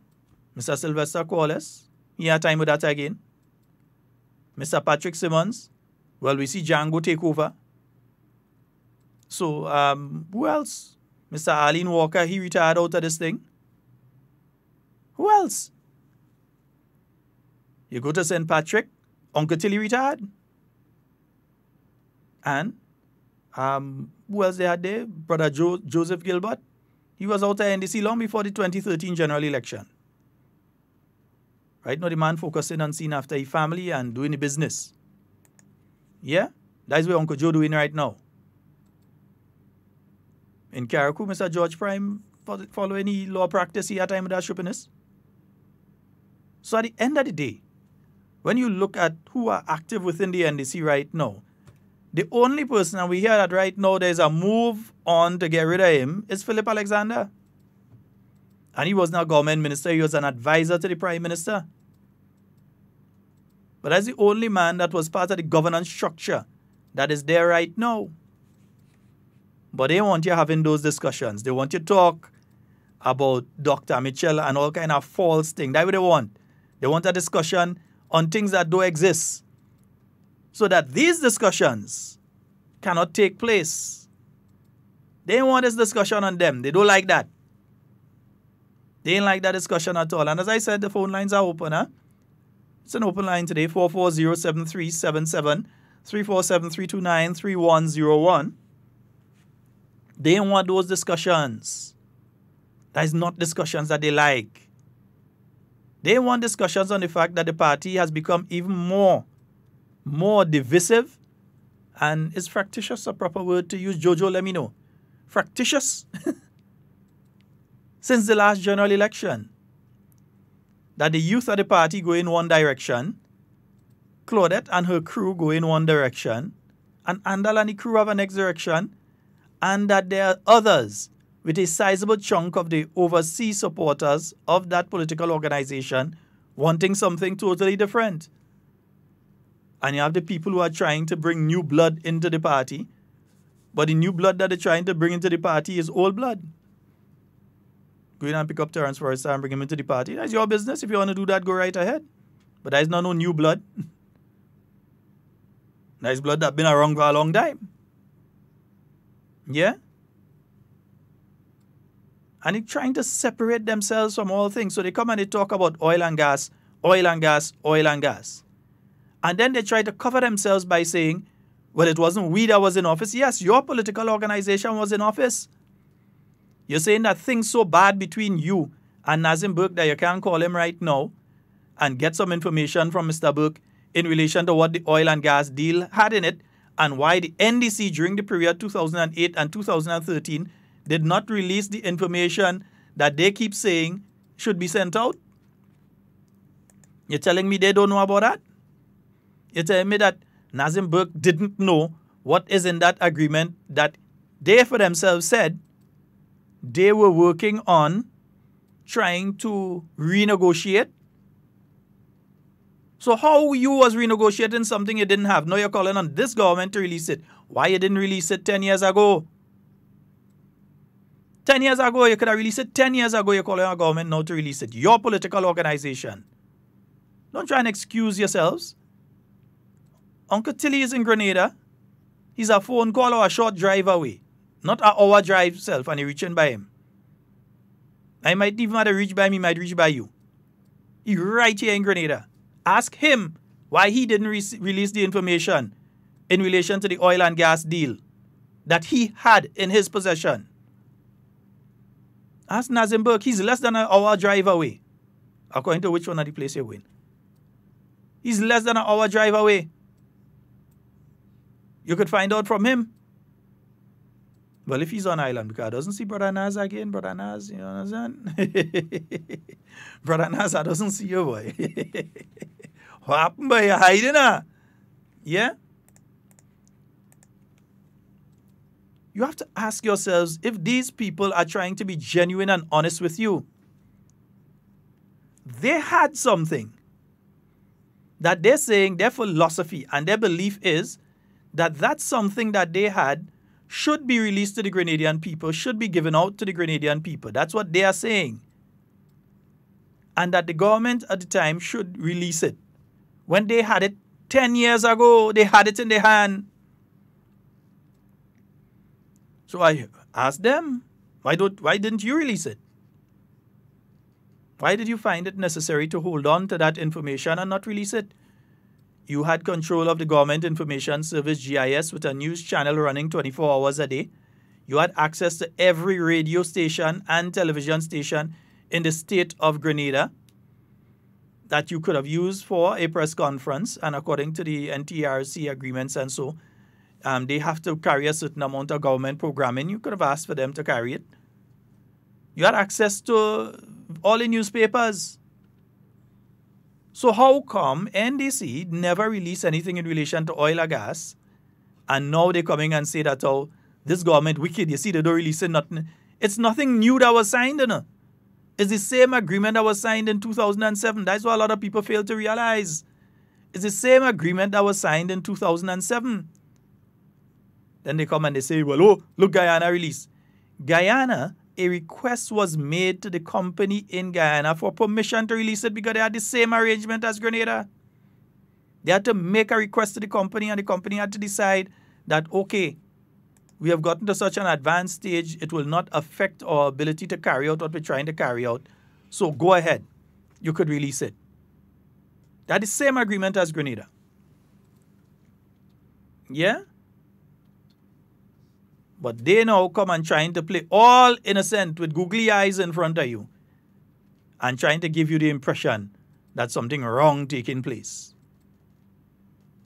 Mr. Sylvester Corliss. He had time with that again. Mr. Patrick Simmons. Well, we see Django take over. So, who else? Mr. Arlene Walker, he retired out of this thing. Who else? You go to St. Patrick, Uncle Tilly retired. And who else they had there? Brother Joseph Gilbert. He was out of NDC long before the 2013 general election. Right now, the man focusing on seeing after his family and doing the business. Yeah? That's what Uncle Joe doing right now. In Carriacou, Mr. George Prime following the law practice he had time with that sharpness. So at the end of the day, when you look at who are active within the NDC right now, the only person, and we hear that right now there's a move on to get rid of him, is Philip Alexander. And he was not a government minister, he was an advisor to the Prime Minister. But that's the only man that was part of the governance structure that is there right now. But they want you having those discussions. They want you to talk about Dr. Mitchell and all kind of false things. That's what they want. They want a discussion on things that don't exist. So that these discussions cannot take place. They don't want this discussion on them. They don't like that. They ain't like that discussion at all. And as I said, the phone lines are open. Huh? It's an open line today, 440-7377, 347-329-3101. They don't want those discussions. That is not discussions that they like. They want discussions on the fact that the party has become even more divisive. And is fractious a proper word to use? Jojo, let me know. Fractious? Since the last general election. That the youth of the party go in one direction, Claudette and her crew go in one direction, and Andal and the crew have a next direction, and that there are others with a sizable chunk of the overseas supporters of that political organization wanting something totally different. And you have the people who are trying to bring new blood into the party, but the new blood that they're trying to bring into the party is old blood. Go in and pick up Terrence Forrester and bring him into the party. That's your business. If you want to do that, go right ahead. But that is not no new blood. That is blood that's been around for a long time. Yeah? And they're trying to separate themselves from all things. So they come and they talk about oil and gas, oil and gas, oil and gas. And then they try to cover themselves by saying, well, it wasn't we that was in office. Yes, your political organization was in office. You're saying that things so bad between you and Nazim Burke that you can't call him right now and get some information from Mr. Burke in relation to what the oil and gas deal had in it and why the NDC during the period 2008 and 2013 did not release the information that they keep saying should be sent out. You're telling me they don't know about that? You're telling me that Nazim Burke didn't know what is in that agreement that they for themselves said they were working on trying to renegotiate? So how you was renegotiating something you didn't have? Now you're calling on this government to release it. Why you didn't release it 10 years ago? 10 years ago, you could have released it 10 years ago. You're calling on government now to release it. Your political organization. Don't try and excuse yourselves. Uncle Tilly is in Grenada. He's a phone call or a short drive away. Not an hour drive self and you're reaching by him. I might even have to reach by him, he might reach by you. He's right here in Grenada. Ask him why he didn't release the information in relation to the oil and gas deal that he had in his possession. Ask Nazim Burke. He's less than an hour drive away. According to which one of the place you're going. He's less than an hour drive away. You could find out from him. Well, if he's on island, because I doesn't see Brother Naz again, Brother Naz, you understand? Brother Naz, I doesn't see you, boy. What happened, boy? You're hiding, huh? Yeah? You have to ask yourselves if these people are trying to be genuine and honest with you. They had something that they're saying their philosophy and their belief is that that's something that they had should be released to the Grenadian people, should be given out to the Grenadian people. That's what they are saying. And that the government at the time should release it. When they had it 10 years ago, they had it in their hand. So I asked them, why didn't you release it? Why did you find it necessary to hold on to that information and not release it? You had control of the Government Information Service, GIS, with a news channel running 24 hours a day. You had access to every radio station and television station in the state of Grenada that you could have used for a press conference. And according to the NTRC agreements and so, they have to carry a certain amount of government programming. You could have asked for them to carry it. You had access to all the newspapers. So how come NDC never released anything in relation to oil or gas, and now they're coming and say that, oh, this government wicked, you see, they don't release nothing. It's nothing new that was signed, you know. It's the same agreement that was signed in 2007. That's what a lot of people fail to realize. It's the same agreement that was signed in 2007. Then they come and they say, well, oh, look, Guyana release. Guyana, a request was made to the company in Guyana for permission to release it because they had the same arrangement as Grenada. They had to make a request to the company and the company had to decide that, okay, we have gotten to such an advanced stage, it will not affect our ability to carry out what we're trying to carry out. So go ahead. You could release it. That's the same agreement as Grenada. Yeah? But they now come and trying to play all innocent with googly eyes in front of you and trying to give you the impression that something wrong taking place.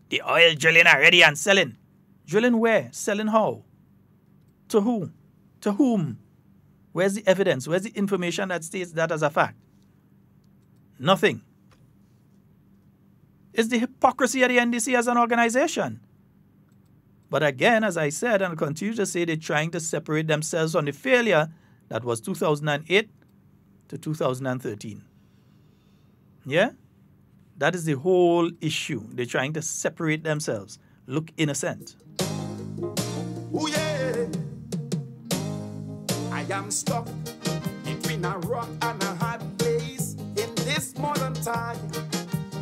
The oil drilling already and selling. Drilling where? Selling how? To who? To whom? Where's the evidence? Where's the information that states that as a fact? Nothing. It's the hypocrisy of the NDC as an organization. But again, as I said, and I continue to say, they're trying to separate themselves from the failure that was 2008 to 2013. Yeah? That is the whole issue. They're trying to separate themselves. Look innocent. Ooh, yeah. I am stuck between a rock and a hard place in this modern time.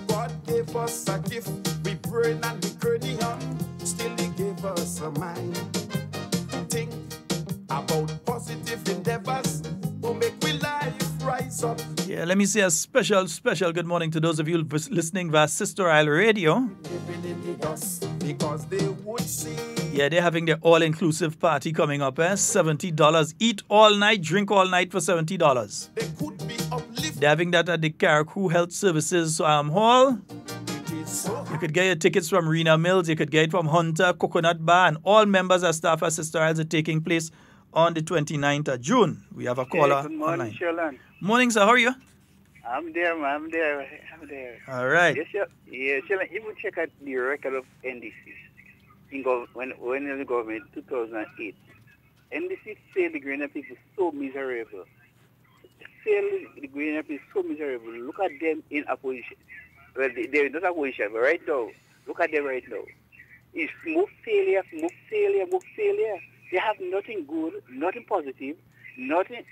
God gave us a gift, we brain and we cranium, still He gave us a mind. Think about positive endeavors to make we life rise up. Yeah, let me say a special good morning to those of you listening via Sister Isle Radio. Because they would see. Yeah, they're having their all-inclusive party coming up, $70. Eat all night, drink all night for $70. They could be uplifted. They're having that at the Carriacou Health Services Hall. You could get your tickets from Rena Mills, you could get it from Hunter, Coconut Bar, and all members and staff at Sister Isles are taking place on the 29th of June. We have a caller good morning, online. Sheldon. Morning, sir. How are you? I'm there, man. I'm there. All right. Yes, Sheldon, even check out the record of NDC. When the government, 2008, NDC failed the Grenada people so miserable. Failed the Grenada people so miserable. Look at them in opposition. Well, they're not opposition, but right now, look at them right now. It's more failure. They have nothing good, nothing positive, nothing.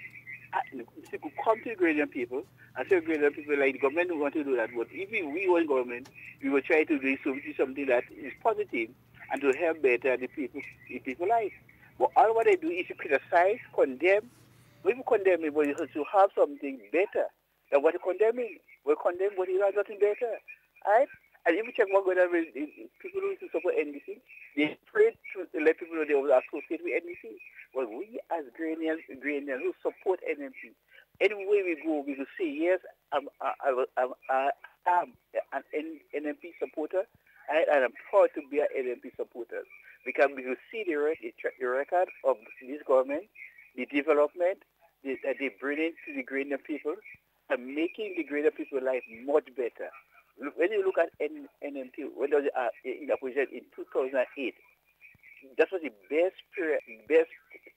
They could come to the Grenadian people and say Grenadian people like the government don't want to do that. But if we were in government, we will try to do something that is positive and to help better the people life. But all what they do is to criticize, condemn. We condemn it, but to have something better than what you're condemning. We condemn, but you have nothing better. Right? And if you check what's going on with people who support NDC, they afraid to let people know they will associate with NDC. Well, we as Grenadians who support NMP, anywhere we go, we will say, yes, I'm an NMP supporter, and I'm proud to be an NMP supporter. Because we will see the record of this government, the development that they bring into the Grenadian people, and making the Grenadian people life much better. When you look at NMP, when they were in opposition in 2008, that was the best period, best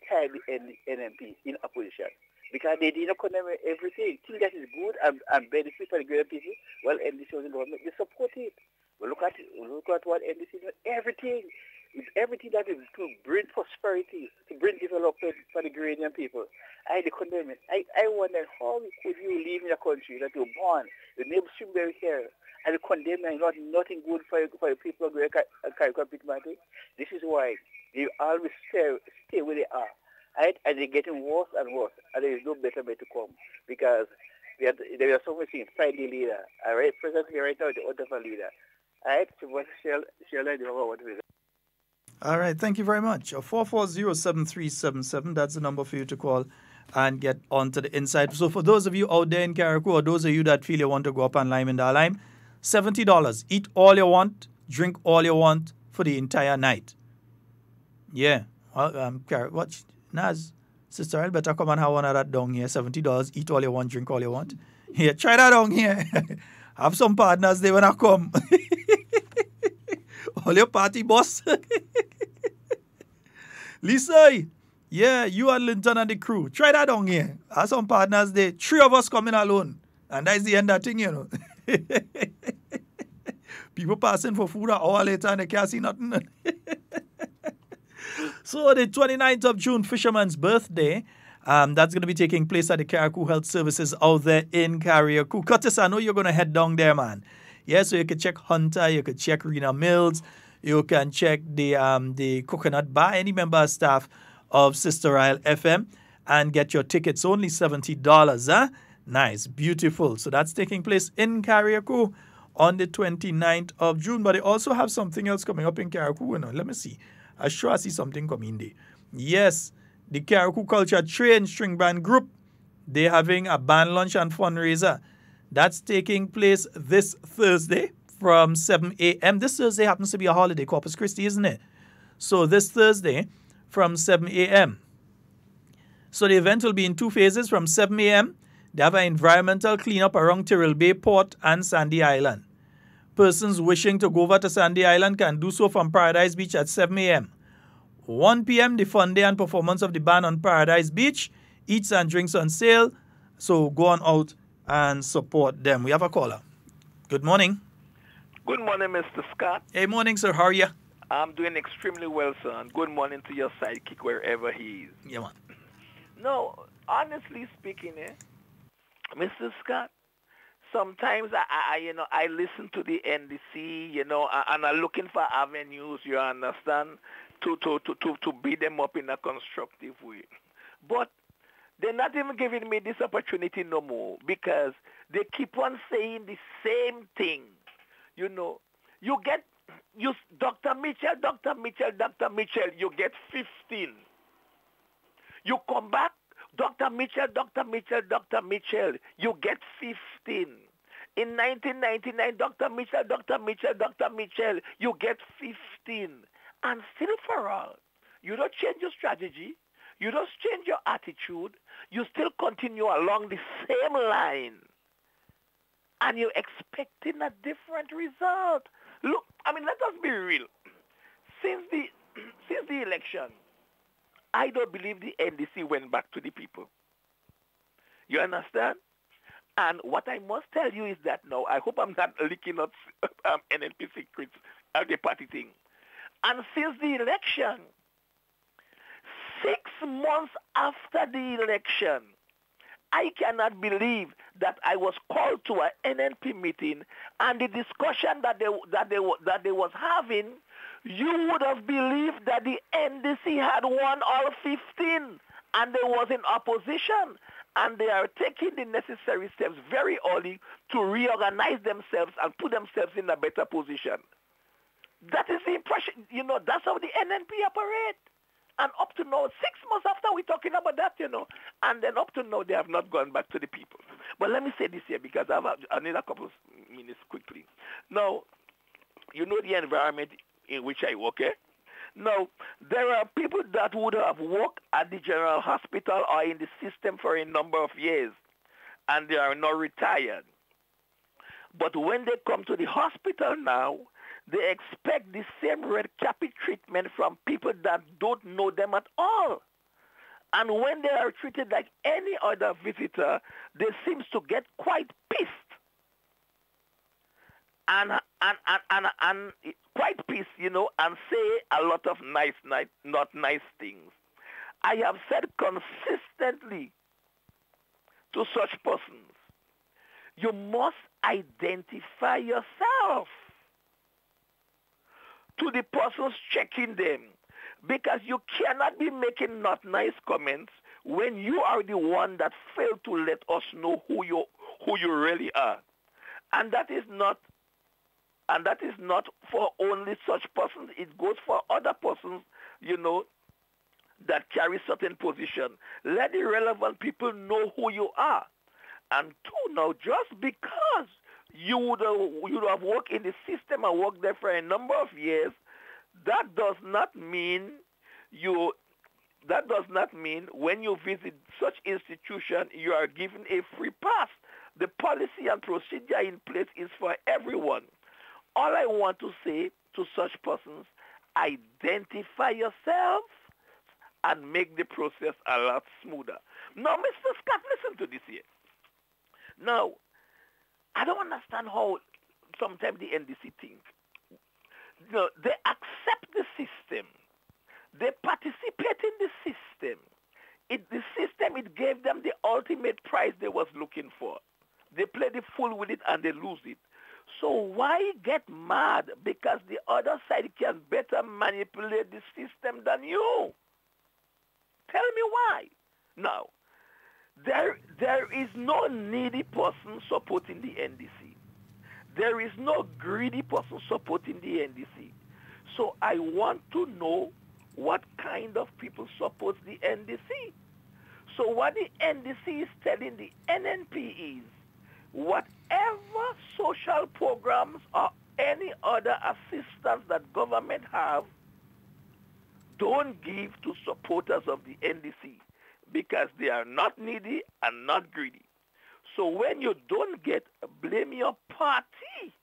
time in NMP in opposition. Because they did not condemn everything. Things that is good and benefit for the Grenadian people, well, NDC was in government, they support it. But look at what NDC does. Everything that is to bring prosperity, to bring development for the Grenadian people. I condemn it. I wonder how could you live in a country that you're born, the neighbors should be here, and you condemn it, nothing good for the people of Carriacou. This is why they always stay where they are. Right? And they're getting worse and worse, and there is no better way to come, because there are so many things, find the leader. All right, presently right now, the other leader. All right, so what Sheldon, what is it? All right, thank you very much. 440-7377, that's the number for you to call and get onto the inside. So for those of you out there in Carriacou, or those of you that feel you want to go up on Lime and Darlime, $70. Eat all you want, drink all you want for the entire night. Yeah. What? Naz, Sister, I better come and have one of that down here. $70. Eat all you want, drink all you want. Here, try that down here. Have some partners there when I come. All your party boss. Lisa, yeah, you and Linton and the crew. Try that down here. Have some partners there. 3 of us coming alone. And that's the end of the thing, you know. People passing for food an hour later and they can't see nothing. So the 29th of June, Fisherman's Birthday, that's going to be taking place at the Carriacou Health Services out there in Carriacou. Curtis, I know you're going to head down there, man. Yeah, so you can check Hunter, you can check Rena Mills, you can check the Coconut Bar, any member of staff of Sister Isle FM, and get your tickets. Only $70, huh? Nice, beautiful. So that's taking place in Carriacou on the 29th of June. But they also have something else coming up in Carriacou. You know, let me see. I'm sure I see something coming there. Yes, the Carriacou Culture Train String Band Group, they're having a band lunch and fundraiser. That's taking place this Thursday from 7 a.m. This Thursday happens to be a holiday, Corpus Christi, isn't it? So this Thursday from 7 a.m. So the event will be in 2 phases. From 7 a.m., they have an environmental cleanup around Tyrrell Bay Port and Sandy Island. Persons wishing to go over to Sandy Island can do so from Paradise Beach at 7 a.m. 1 p.m., the fun day and performance of the band on Paradise Beach. Eats and drinks on sale. So go on out and support them. We have a caller. Good morning. Good morning, Mr. Scott. Hey, morning, sir. How are you? I'm doing extremely well, sir. And good morning to your sidekick, wherever he is. Yeah, man. No, honestly speaking, Mr. Scott, sometimes I listen to the NDC, and I'm looking for avenues, you understand, to beat them up in a constructive way. But they're not even giving me this opportunity no more because they keep on saying the same thing. Dr. Mitchell, you get 15. You come back, Dr. Mitchell, you get 15. In 1999, Dr. Mitchell, you get 15. And still for all, you don't change your strategy, you don't change your attitude, you still continue along the same line. And you're expecting a different result. Look, let us be real. Since the election, I don't believe the NDC went back to the people. You understand? And what I must tell you is that now, I hope I'm not leaking up NNP secrets of the party thing. And since the election, 6 months after the election, I cannot believe that I was called to an NNP meeting and the discussion that they was having, you would have believed that the NDC had won all 15 and they was in opposition. And they are taking the necessary steps very early to reorganize themselves and put themselves in a better position. That is the impression, that's how the NNP operate. And up to now, 6 months after we're talking about that, and then up to now, they have not gone back to the people. But let me say this here because I need a couple of minutes quickly. Now, the environment in which I work, Now, there are people that would have worked at the general hospital or in the system for a number of years, and they are now retired. But when they come to the hospital now, they expect the same red carpet treatment from people that don't know them at all. And when they are treated like any other visitor, they seem to get quite pissed. And quite pissed, and say a lot of not nice things. I have said consistently to such persons, you must identify yourself to the persons checking them, because you cannot be making not nice comments when you are the one that failed to let us know who you really are. And that is not for only such persons. It goes for other persons, that carry certain position. Let the relevant people know who you are. And two, now, just because you would have worked in the system and worked there for a number of years, that does not mean when you visit such institution you are given a free pass. The policy and procedure in place is for everyone. All I want to say to such persons, identify yourself and make the process a lot smoother. Now, Mr. Scott, listen to this here. Now, I don't understand how sometimes the NDC think. They accept the system. They participate in the system. The system, it gave them the ultimate prize they was looking for. They play the fool with it and they lose it. So why get mad because the other side can better manipulate the system than you? Tell me why. Now, there is no needy person supporting the NDC. There is no greedy person supporting the NDC. So I want to know what kind of people support the NDC. So what the NDC is telling the NNP is, whatever social programs or any other assistance that government have, don't give to supporters of the NDC because they are not needy and not greedy. So when you don't get, blame your party.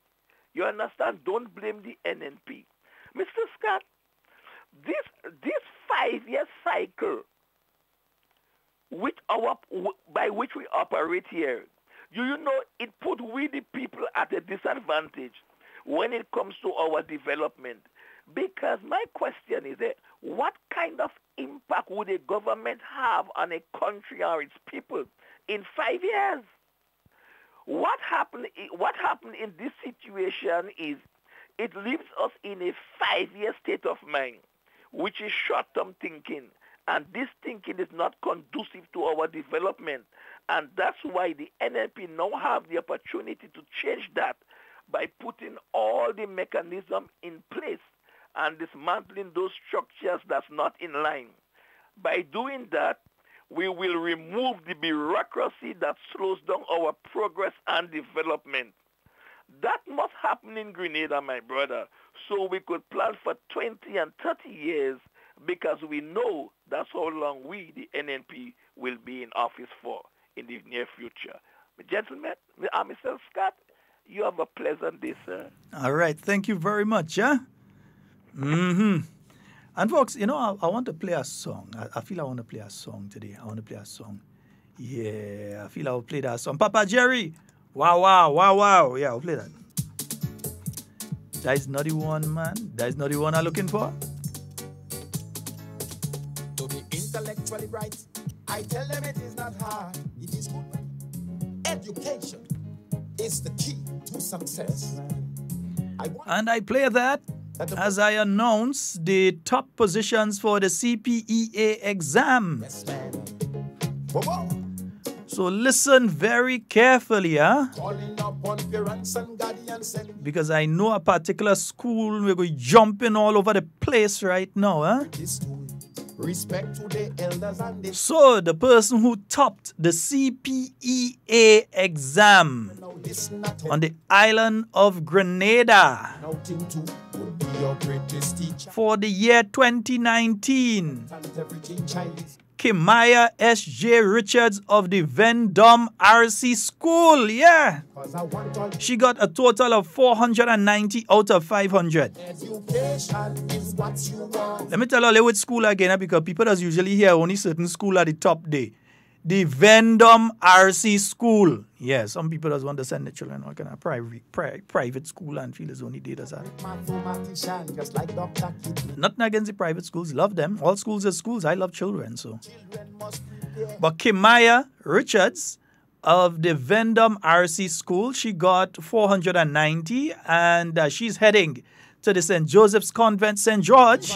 You understand? Don't blame the NNP. Mr. Scott, this 5-year cycle by which we operate here, you know it put we the people at a disadvantage when it comes to our development. Because my question is, what kind of impact would a government have on a country or its people in 5 years? What happened in this situation is it leaves us in a 5-year state of mind, which is short-term thinking. And this thinking is not conducive to our development. And that's why the NNP now have the opportunity to change that by putting all the mechanism in place and dismantling those structures that's not in line. By doing that, we will remove the bureaucracy that slows down our progress and development. That must happen in Grenada, my brother, so we could plan for 20 and 30 years because we know that's how long we, the NNP, will be in office for in the near future. Gentlemen, Mr. Scott, you have a pleasant day, sir. All right. Thank you very much. And folks, you know, I want to play a song. I feel I want to play a song today. I want to play a song. Yeah, I feel I will play that song. Papa Jerry. Wow. Yeah, I'll play that. That is not the one, man. That is not the one I'm looking for. To be intellectually bright, I tell them it is not hard. It is good. Education is the key to success. And I play that as I announce the top positions for the CPEA exam. Yes, man. So listen very carefully, Calling upon parents and guardians and because I know a particular school we're going jumping all over the place right now, respect to the elders and the So the person who topped the CPEA exam on the island of Grenada for the year 2019, Kimaya S.J. Richards of the Vendome RC School. Yeah. She got a total of 490 out of 500. Let me tell you which school again, because people does usually hear only certain school at the top there. The Vendome RC School. Yeah, some people does want to send their children to a private school and feel as only they does that. Nothing against the private schools. Love them. All schools are schools. I love children, so. But Kimaya Richards of the Vendome RC School, she got 490 and she's heading to the St. Joseph's Convent, St. George.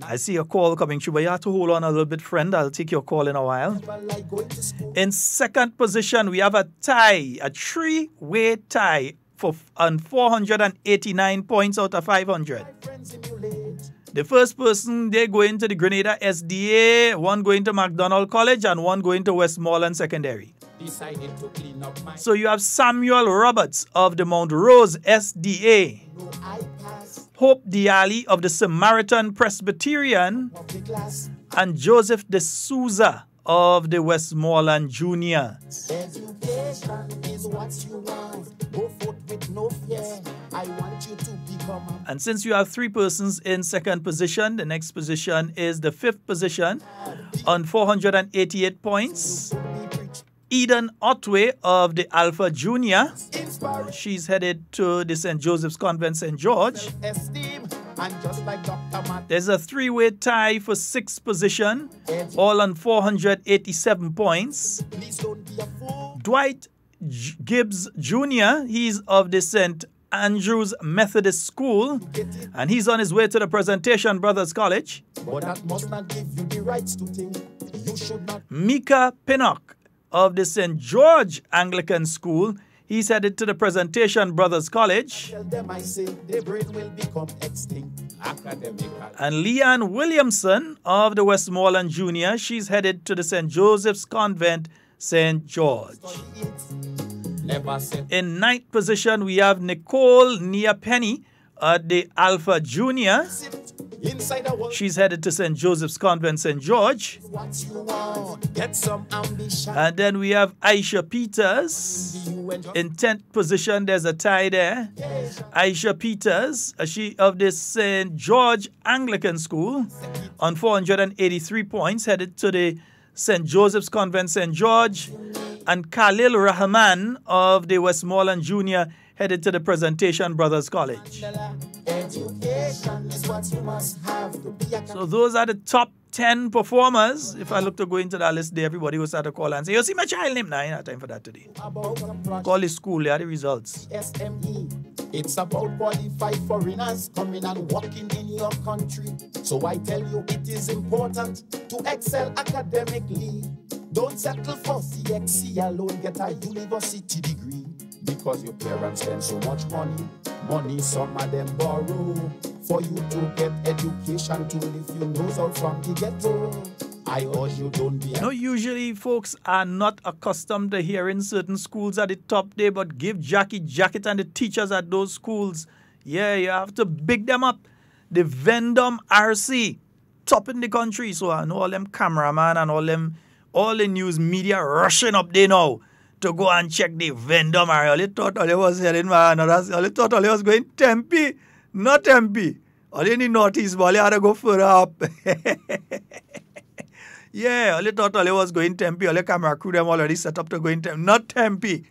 I see a call coming through, but you have to hold on a little bit, friend. I'll take your call in a while. In second position, we have a tie, a three-way tie on 489 points out of 500. The first person, they go into the Grenada SDA, one going to MacDonald College, and one going to Westmoreland Secondary. So you have Samuel Roberts of the Mount Rose SDA, Hope Diali of the Samaritan Presbyterian, and Joseph De Souza of the Westmoreland Junior. And since you have three persons in second position, the next position is the fifth position on 488 points. Eden Otway of the Alpha Junior. She's headed to the St. Joseph's Convent, St. George. There's a three-way tie for sixth position, all on 487 points. Dwight Gibbs Jr., he's of the St. Andrew's Methodist School, and he's on his way to the Presentation Brothers College. But that must not give you the rights to think. You should not. Mika Pinnock of the St. George Anglican School, He's headed to the Presentation Brothers College. Tell them I say their brain will become extinct. And Leanne Williamson of the Westmoreland Junior, she's headed to the St. Joseph's Convent, St. George. In ninth position, we have Nicole Niapenny at the Alpha Junior. She's headed to St. Joseph's Convent, St. George. And then we have Aisha Peters. In 10th position, there's a tie there. Aisha Peters, she of the St. George Anglican School, on 483 points, headed to the St. Joseph's Convent, St. George. And Khalil Rahman of the Westmoreland Junior, headed to the Presentation Brothers College. So those are the top 10 performers. If I look to go into that list there, everybody will start to call and say, you see my child name? Nah, I ain't have time for that today. Call the school, they are the results. It's about qualified foreigners coming and working in your country. So I tell you, it is important to excel academically. Don't settle for CXC alone, get a university degree. Because your parents spend so much money some of them borrow. For you to get education to lift your nose out from the ghetto. I urge you don't be... Usually folks are not accustomed to hearing certain schools at the top there, but give Jackie Jacket and the teachers at those schools. Yeah, you have to big them up. The Vendom RC, top in the country. So I know all them cameraman and all the news media rushing up there now to go and check the Vendom RC. All they thought all they was heading, man. All they thought all they was going Tempe, not Tempe. All in the northeast, but all they had to go further up. Yeah, all they thought all they was going Tempe. All the camera crew them already set up to go in Tempe, not Tempe.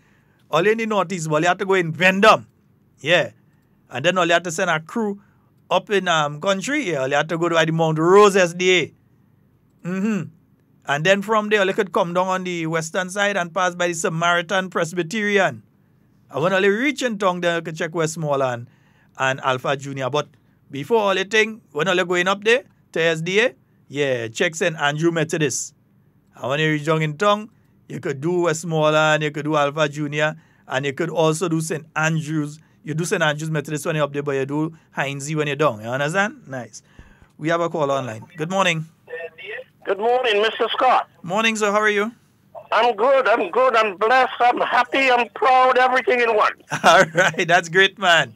All in the northeast, but they had to go in Vendom. Yeah. And then all they had to send a crew up in country. Yeah, all they had to go to the Mount Rose SDA. And then from there, they could come down on the western side and pass by the Samaritan Presbyterian. And when they reach in town, they could check Westmoreland and Alpha Junior. But before all the thing, when they're going up there to SDA, yeah, check St. Andrew Methodist. And when you reach down in town, you could do Westmoreland, you could do Alpha Junior, and you could also do St. Andrews. You do St. Andrews Methodist when you're up there, but you do Heinzie when you're down. You understand? Nice. We have a call online. Good morning. Good morning, Mr. Scott. Morning, sir. How are you? I'm good. I'm blessed. I'm happy. I'm proud. Everything in one. All right. That's great, man.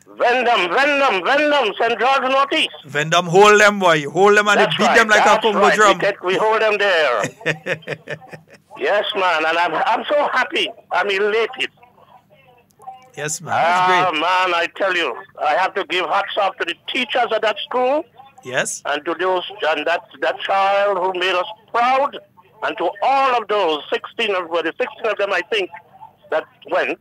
Vendom, St. George Northeast. Vendom, hold them, boy. Hold them and beat them like a Congo drum. We hold them there. Yes, man. And I'm so happy. I'm elated. Yes, man. That's great. Man, I tell you, I have to give hats off to the teachers at that school. Yes. And to those, and that child who made us proud, and to all of those 16 of them, I think, that went.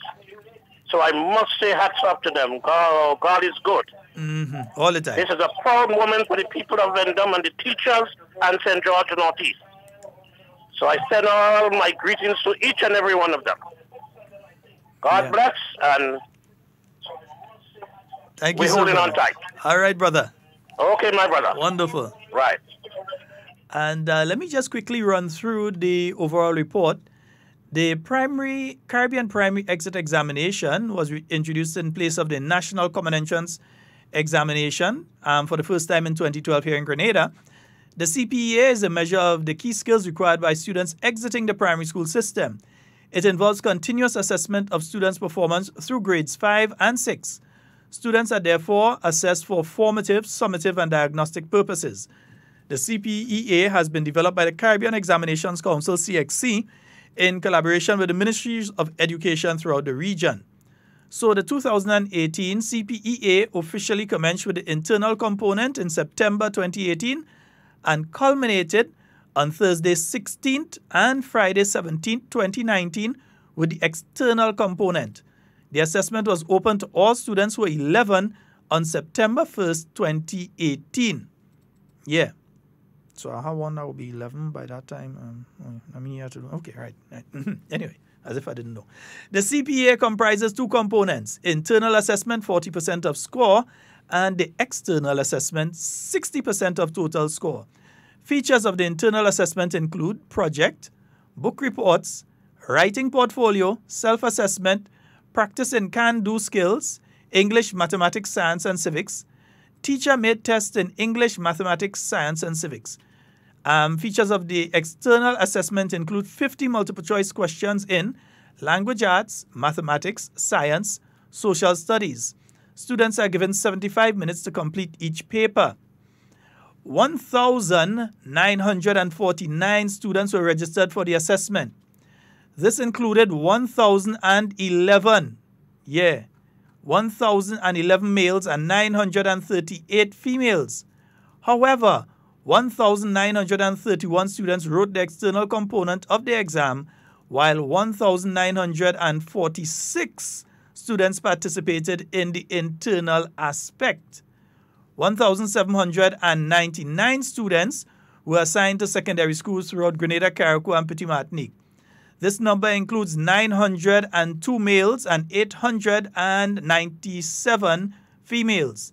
So I must say hats off to them. God is good. All the time. This is a proud moment for the people of Vendom and the teachers and St. George Northeast. So I send all my greetings to each and every one of them. God bless, and thank you we're so holding much. on tight. All right, brother. Okay, my brother. Wonderful. Right. And let me just quickly run through the overall report. The Caribbean Primary Exit Examination was introduced in place of the National Common Entrance Examination for the first time in 2012 here in Grenada. The CPEA is a measure of the key skills required by students exiting the primary school system. It involves continuous assessment of students' performance through grades 5 and 6. Students are therefore assessed for formative, summative, and diagnostic purposes. The CPEA has been developed by the Caribbean Examinations Council, CXC, in collaboration with the Ministries of Education throughout the region. So the 2018 CPEA officially commenced with the internal component in September 2018 and culminated on Thursday 16th and Friday 17th, 2019 with the external component. The assessment was open to all students who were 11 on September 1st, 2018. Yeah. So I have one that will be 11 by that time. Okay, right. Anyway, as if I didn't know. The CPA comprises two components: internal assessment, 40% of score, and the external assessment, 60% of total score. Features of the internal assessment include project, book reports, writing portfolio, self-assessment, practice in can-do skills, English, mathematics, science, and civics. Teacher-made tests in English, mathematics, science, and civics. Features of the external assessment include 50 multiple-choice questions in language arts, mathematics, science, social studies. Students are given 75 minutes to complete each paper. 1,949 students were registered for the assessment. This included 1,011 males and 938 females. However, 1,931 students wrote the external component of the exam, while 1,946 students participated in the internal aspect. 1,799 students were assigned to secondary schools throughout Grenada, Carriacou, and Petit Martinique. This number includes 902 males and 897 females.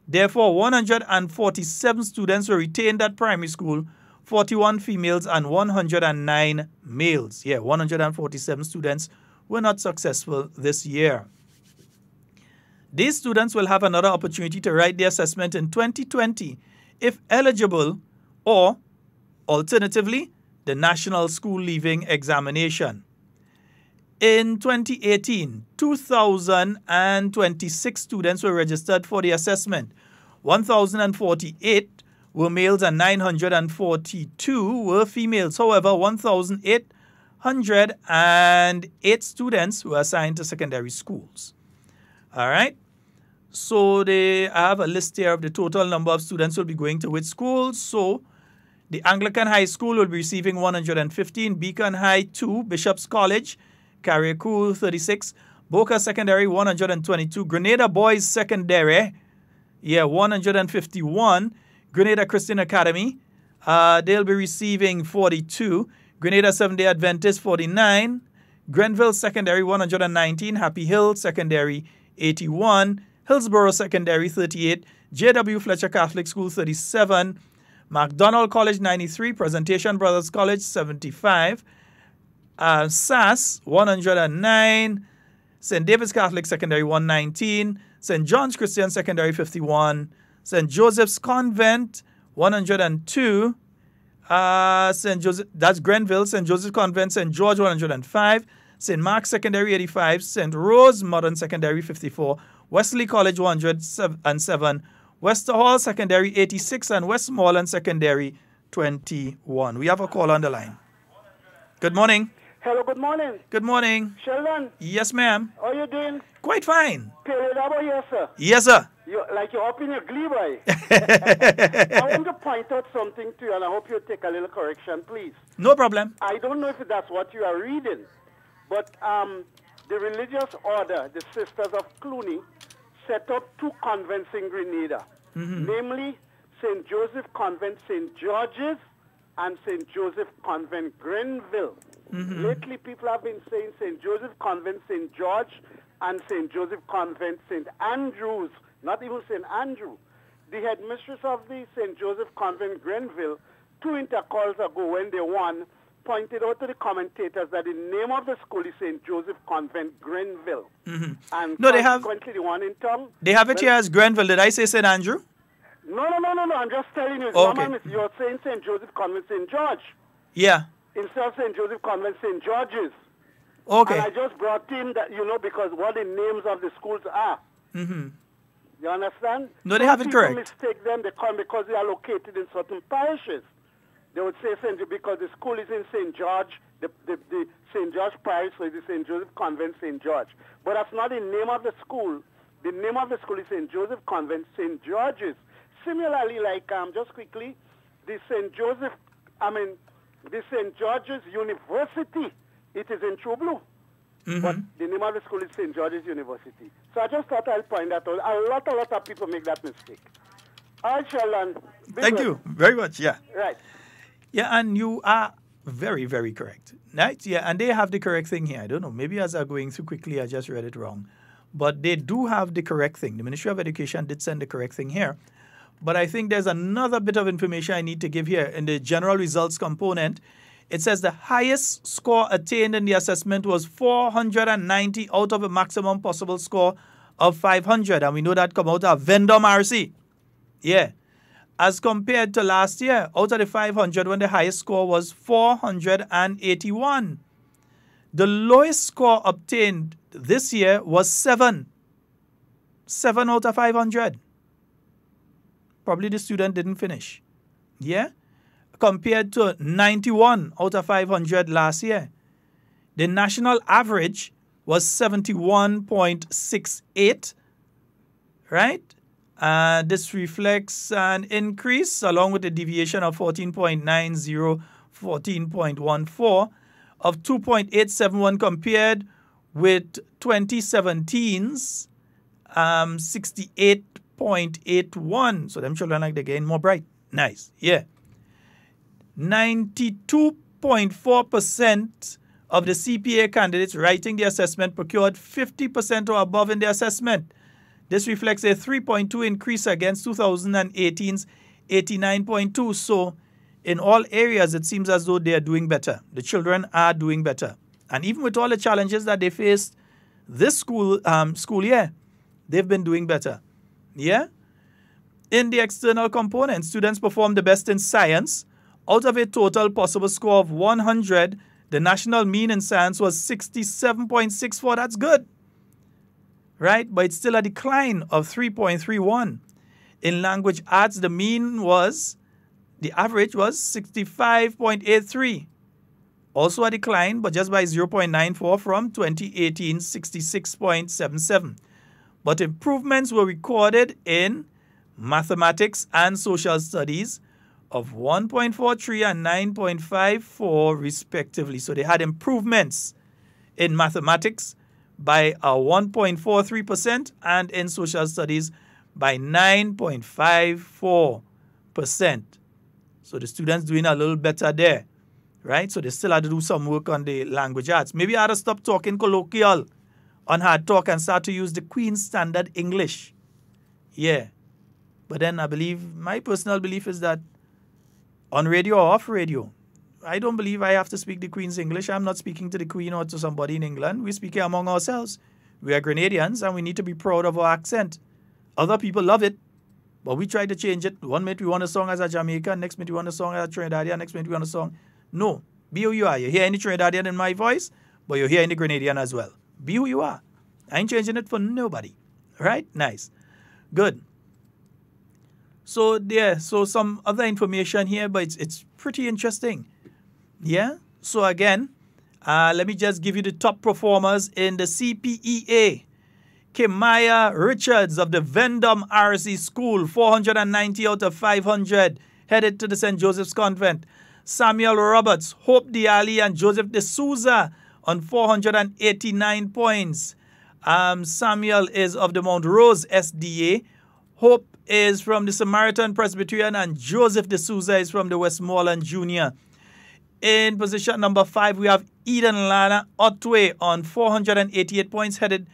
Therefore, 147 students were retained at primary school, 41 females and 109 males. 147 students were not successful this year. These students will have another opportunity to write the assessment in 2020 if eligible, or alternatively, the National School Leaving Examination. In 2018, 2,026 students were registered for the assessment. 1,048 were males and 942 were females. However, 1,808 students were assigned to secondary schools. All right. So they have a list here of the total number of students who will be going to which schools. So the Anglican High School will be receiving 115, Beacon High 2, Bishop's College, Carriacou 36, Boca Secondary 122, Grenada Boys Secondary, 151, Grenada Christian Academy, they'll be receiving 42, Grenada Seventh-day Adventist 49, Grenville Secondary 119, Happy Hill Secondary 81, Hillsborough Secondary 38, J.W. Fletcher Catholic School 37, MacDonald College 93, Presentation Brothers College 75, SAS 109, St. David's Catholic Secondary 119, St. John's Christian Secondary 51, St. Joseph's Convent 102, St. Joseph, that's Grenville, St. Joseph's Convent, St. George 105, St. Mark's Secondary 85, St. Rose Modern Secondary 54, Wesley College 107, Wester Hall Secondary 86, and Westmoreland Secondary 21. We have a call on the line. Good morning. Hello, good morning. Good morning. Sheldon. Yes, ma'am. How are you doing? Quite fine. Period about here, sir. Yes, sir. You're up in your glee, boy. I want to point out something to you, and I hope you take a little correction, please. No problem. I don't know if that's what you are reading, but the religious order, the Sisters of Cluny, set up two convents in Grenada, namely St. Joseph Convent St. George's and St. Joseph Convent Grenville. Lately, people have been saying St. Joseph Convent St. George and St. Joseph Convent St. Andrews, not even St. Andrew. The headmistress of the St. Joseph Convent Grenville, 2 intercalls ago when they won, pointed out to the commentators that the name of the school is St. Joseph Convent Grenville. And no, they have the one in town. They have it here as Grenville. Did I say St. Andrew? No. I'm just telling you. Okay. You're saying St. Joseph Convent St. George. Yeah. Instead of St. Joseph Convent St. George's. Okay. And I just brought in that, because what the names of the schools are. You understand? No, they have it correct. People mistake them. They come because they are located in certain parishes. They would say because the school is in St. George, the St. George Parish, so it is St. Joseph Convent St. George. But that's not the name of the school. The name of the school is St. Joseph Convent St. George's. Similarly, just quickly, the St. George's University, it is in True Blue. But the name of the school is St. George's University. So I just thought I'll point that out. A lot of people make that mistake. All right, Sheldon. Thank you very much, yeah. Right. Yeah, and you are very, very correct. Right? Yeah, and they have the correct thing here. I don't know. Maybe as I'm going through quickly, I just read it wrong. But they do have the correct thing. The Ministry of Education did send the correct thing here. But I think there's another bit of information I need to give here. In the general results component, It says the highest score attained in the assessment was 490 out of a maximum possible score of 500. And we know that come out of Vendome RC. Yeah. As compared to last year, out of the 500, when the highest score was 481. The lowest score obtained this year was 7. 7 out of 500. Probably the student didn't finish. Yeah? Compared to 91 out of 500 last year. The national average was 71.68, right? This reflects an increase along with a deviation of 14.90, 14.14 of 2.871 compared with 2017's 68.81. So them children like they getting more bright. Nice. Yeah. 92.4% of the CPA candidates writing the assessment procured 50% or above in the assessment. This reflects a 3.2 increase against 2018's 89.2. So in all areas, it seems as though they are doing better. The children are doing better. And even with all the challenges that they faced this school year, they've been doing better. Yeah? In the external component, students performed the best in science. Out of a total possible score of 100, the national mean in science was 67.64. That's good. Right? But it's still a decline of 3.31. In language arts, the average was 65.83. Also a decline, but just by 0.94 from 2018's 66.77. But improvements were recorded in mathematics and social studies of 1.43 and 9.54 respectively. So they had improvements in mathematics by 1.43% and in social studies by 9.54%. So the students doing a little better there, right? So they still had to do some work on the language arts. Maybe I had to stop talking colloquial on Hard Talk and start to use the Queen's Standard English. Yeah. But then my personal belief is that on radio or off radio, I don't believe I have to speak the Queen's English. I'm not speaking to the Queen or to somebody in England. We're speaking among ourselves. We are Grenadians and we need to be proud of our accent. Other people love it, but we try to change it. 1 minute we want a song as a Jamaican, next minute we want a song as a Trinidadian, next minute we want a song. No, be who you are. You hear any Trinidadian in my voice, but you're hearing the Grenadian as well. Be who you are. I ain't changing it for nobody. Right? Nice. Good. So some other information here, but it's pretty interesting. Yeah? So again, let me just give you the top performers in the CPEA. Kimaya Richards of the Vendome RC School, 490 out of 500, headed to the St. Joseph's Convent. Samuel Roberts, Hope Diali, and Joseph D'Souza on 489 points. Samuel is of the Mount Rose SDA. Hope is from the Samaritan Presbyterian, and Joseph D'Souza is from the Westmoreland Junior. In position number 5, we have Eden Lana Otway on 488 points, headed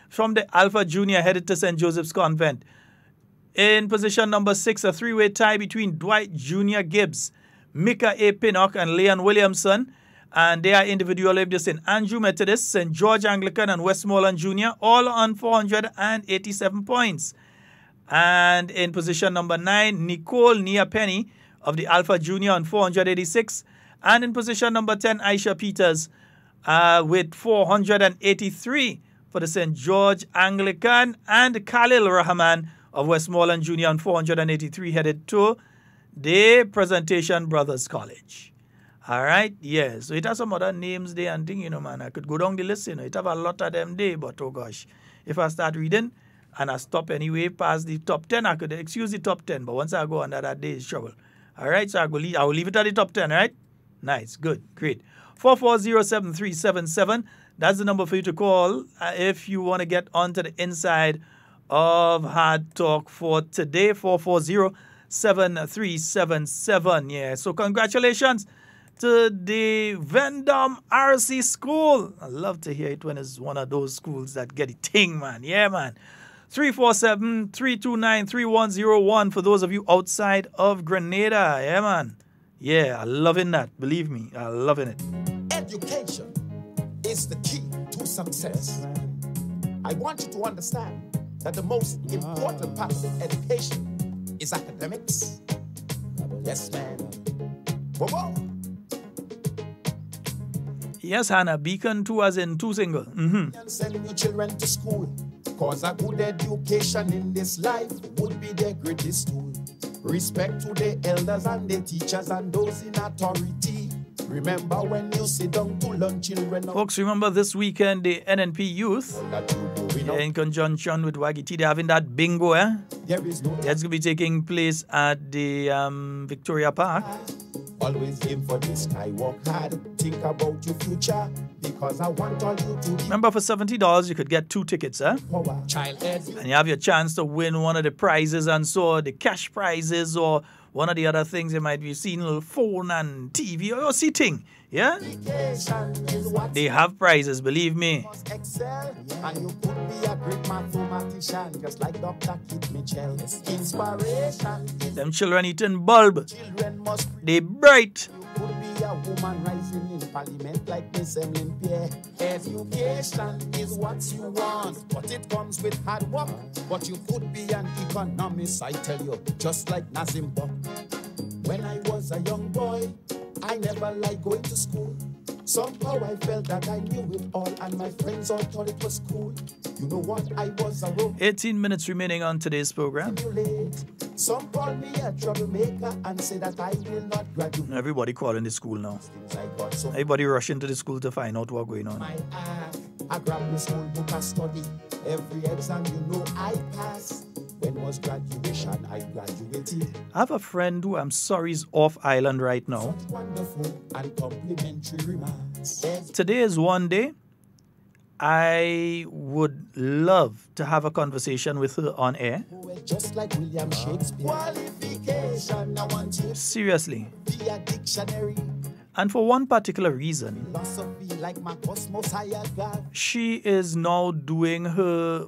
from the Alpha Junior, headed to St. Joseph's Convent. In position number 6, a three-way tie between Dwight Junior Gibbs, Mika A. Pinnock, and Leon Williamson. And they are individually of the St. Andrew Methodist, St. George Anglican, and Westmoreland Junior, all on 487 points. And in position number 9, Nicole Nia Penny of the Alpha Junior on 486. And in position number 10, Aisha Peters with 483 for the St. George Anglican, and Khalil Rahman of Westmoreland Junior on 483, headed to the Presentation Brothers College. All right, yeah. So it has some other names there and thing, man. I could go down the list, It have a lot of them there, but oh gosh, if I start reading and I stop anyway past the top 10, I could excuse the top 10, but once I go under that day, it's trouble. All right, so I will leave it at the top 10, all right? Nice, good, great. 440-7377. That's the number for you to call if you want to get onto the inside of Hard Talk for today. 440-7377. Yeah, so congratulations to the Vendome RC School. I love to hear it when it's one of those schools that get it ting, man. Yeah, man. 347-329-3101 for those of you outside of Grenada. Yeah, man. Yeah, I'm loving that. Believe me, I'm loving it. Education is the key to success. I want you to understand that the most important part of education is academics. Yes, man. Whoa. Yes, Hannah, Beacon 2 as in 2 single. Send your children to school, cause a good education in this life would be their greatest tool. Respect to the elders and the teachers and those in authority. Remember when you sit down to learn, children. Folks, remember this weekend the NNP youth, in conjunction with WeiVybz, they're having that bingo, eh? That's going to be taking place at the Victoria Park. Always aim for the sky, work hard, think about your future, because I want all you to be. Remember, for $70, you could get 2 tickets, eh? And you have your chance to win one of the prizes, and so the cash prizes or one of the other things you might be seeing, a little phone and TV or seating, yeah? They have prizes, believe me. Excel, and you could be a great mathematician, just like Dr. Kit Mitchell. Inspiration. Them children eating bulb. They bright. Could be a woman rising in parliament like Miss Emlyn Pierre. Education is what you want, but it comes with hard work. But you could be an economist, I tell you, just like Nazim Buck. When I was a young boy, I never liked going to school. Somehow I felt that I knew it all, and my friends all thought it was cool. You know what? I was a rope. 18 minutes remaining on today's program. Some call me a troublemaker and say that I will not graduate. Everybody calling the school now. Everybody rushing to the school to find out what's going on. I grabbed my school book and study. Every exam, you know, I passed. When was graduation? I graduated. I have a friend who I'm sorry is off island right now. Wonderful and complimentary remarks. Today is one day I would love to have a conversation with her on air. Just like William Shakespeare. Qualification, I want you. Seriously. Be a dictionary. And for one particular reason. Philosophy like my cosmos higher God. She is now doing her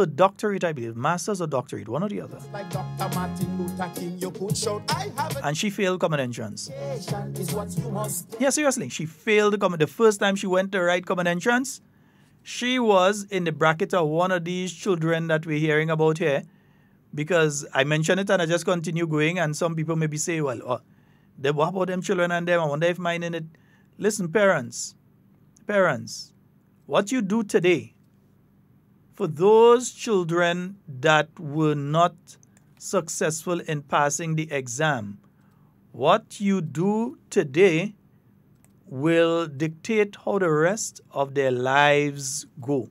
doctorate, I believe. Master's or doctorate, one or the other. Like Dr. Martin Luther King, you could shout, I have and she failed common entrance. Is what you must. Yeah, seriously. She failed the first time she went to write common entrance. She was in the bracket of one of these children that we're hearing about here, because I mentioned it and I just continue going, and some people maybe say, well, what about them children and them? I wonder if mine in it. Listen, parents, what you do today for those children that were not successful in passing the exam, what you do today will dictate how the rest of their lives go.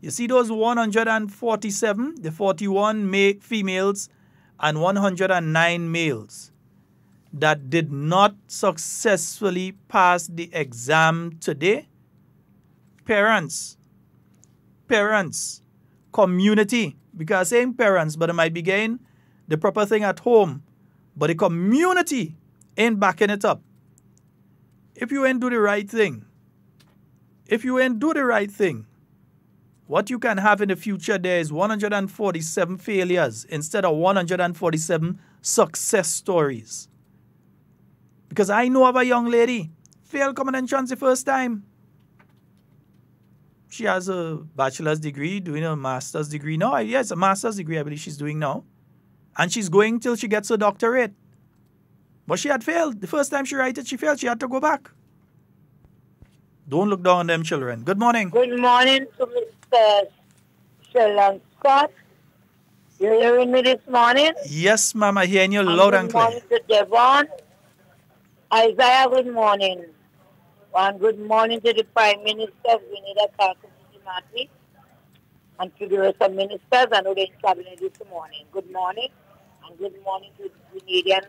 You see those 147, the 41 females and 109 males that did not successfully pass the exam today? Parents, community, because saying parents, but it might be getting the proper thing at home, but the community ain't backing it up. If you ain't do the right thing, what you can have in the future there is 147 failures instead of 147 success stories. Because I know of a young lady, failed common entrance the first time. She has a bachelor's degree, doing a master's degree now. Yes, a master's degree I believe she's doing now. And she's going till she gets her doctorate. But she had failed. The first time she wrote it, she failed. She had to go back. Don't look down on them children. Good morning. Good morning to Mr. Sheldon Scott. You hearing me this morning? Yes, ma'am. I hear you loud and clear. Good morning to Devon. Isaiah, good morning. And good morning to the Prime Minister of Grenada, Carriacou, and to the rest of ministers and other in cabinet this morning. Good morning. And good morning to the Grenadian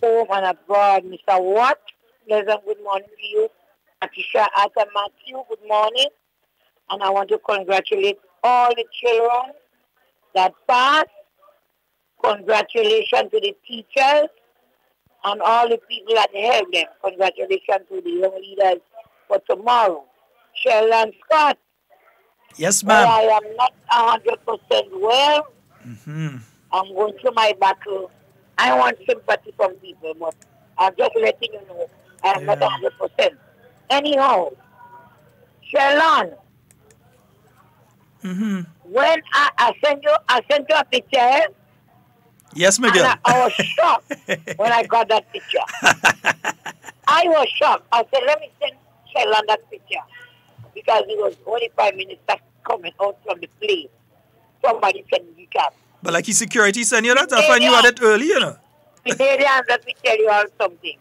home and abroad. Mr. Watt, pleasant good morning to you. Patricia Arthur Matthew, good morning. And I want to congratulate all the children that passed. Congratulations to the teachers and all the people that helped them. Congratulations to the young leaders for tomorrow. Sheldon Scott. Yes, ma'am. I am not 100% well. I'm going through my battle I want sympathy from people, but I'm just letting you know I'm not 100%. Anyhow, Sheldon, when I sent you a picture, yes, Miguel. and I was shocked when I got that picture. I was shocked. I said, let me send Sheldon that picture. Because it was only Prime Minister coming out from the plane. Somebody can recap. But like his security sent you that, I find you had it early, you know. Canadians, let me tell you all something.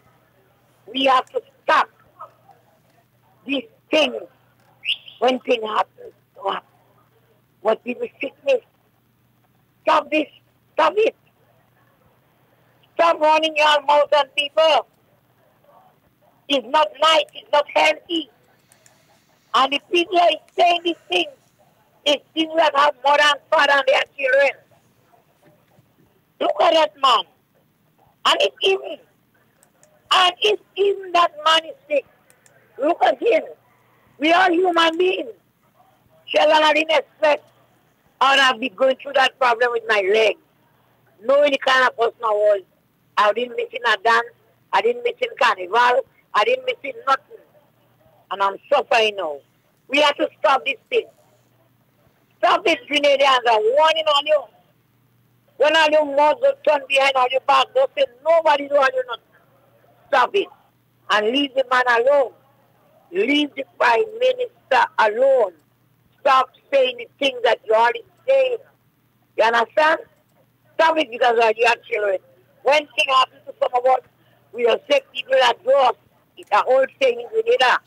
We have to stop these things when things happen. What people sickness. Stop this. Stop it. Stop running your mouth on people. It's not nice. It's not healthy. And the people are saying these things. It's things that have mother and father and their children. Look at that man. And it's even that man is sick. Look at him. We are human beings. Sheldon, I didn't expect I'd be going through that problem with my leg. Knowing the kind of person I was. I didn't miss in a dance. I didn't miss in carnival. I didn't miss in nothing. And I'm suffering now. We have to stop this thing. Stop this, Grenadians. I'm warning on you. When all your mouths go turn behind all your back, don't say nobody do on you nothing. Stop it. And leave the man alone. Leave the Prime Minister alone. Stop saying the things that you're already saying. You understand? Stop it because of your children. When things happen to some of us, we will say people that do us. It's a whole thing in Grenada.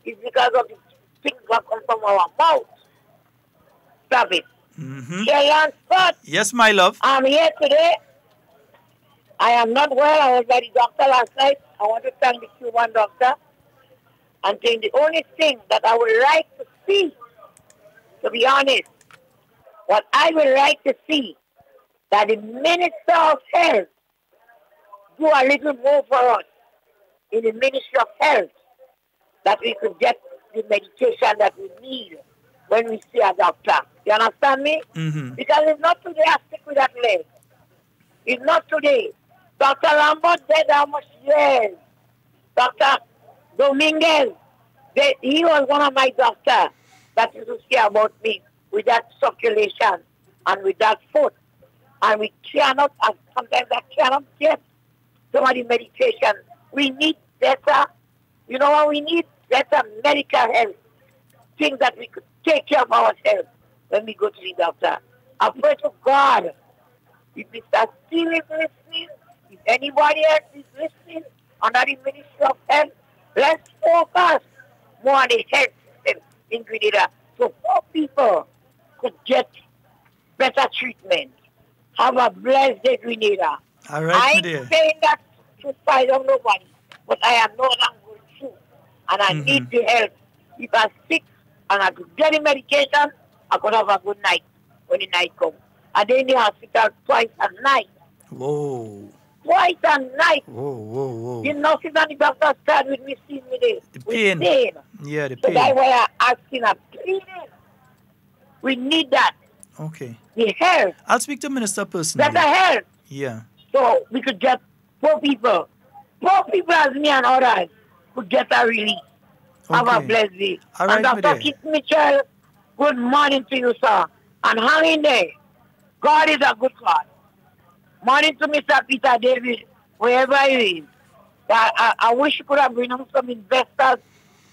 It's because of the things that come from our mouth. Stop it. Sheldon Scott. Yes, my love. I'm here today. I am not well. I was by the doctor last night. I want to thank the Cuban doctor. And think the only thing that I would like to see, to be honest, what I would like to see, that the Minister of Health do a little more for us in the Ministry of Health, that we could get the medication that we need when we see a doctor. You understand me? Because it's not today I stick with that leg. It's not today. Dr. Lambert dead how much years? Dr. Dominguez, he was one of my doctors that used to care about me with that circulation and with that foot. And we cannot, and sometimes I cannot get some of the medication. We need better, you know what we need? Better medical health. Things that we could take care of ourselves when we go to the doctor. I pray to God, if Mr. Steele is listening, if anybody else is listening under the Ministry of Health, let's focus more on the health system in Grenada so poor people could get better treatment. Have a blessed day, Grenada. All right, I ain't saying that to spite of nobody, but I am not going through, and I need the help. If I'm sick and I could get the medication, I could have a good night when the night comes. I did in the hospital twice a night. Whoa. Twice a night. Whoa. You know, sit on the doctor's side with me, seeing me there. The pain. With pain. Yeah, the So pain. that's why I'm asking a pleading. We need that. Okay. The health. I'll speak to Minister personally. Better health. Yeah. So we could get poor people as me and others could get a relief. Have a blessed day. All right, and Dr. Keith Mitchell, good morning to you, sir. And hang in there. God is a good God. Morning to Mr. Peter David, wherever he is. I wish you could have bring him some investors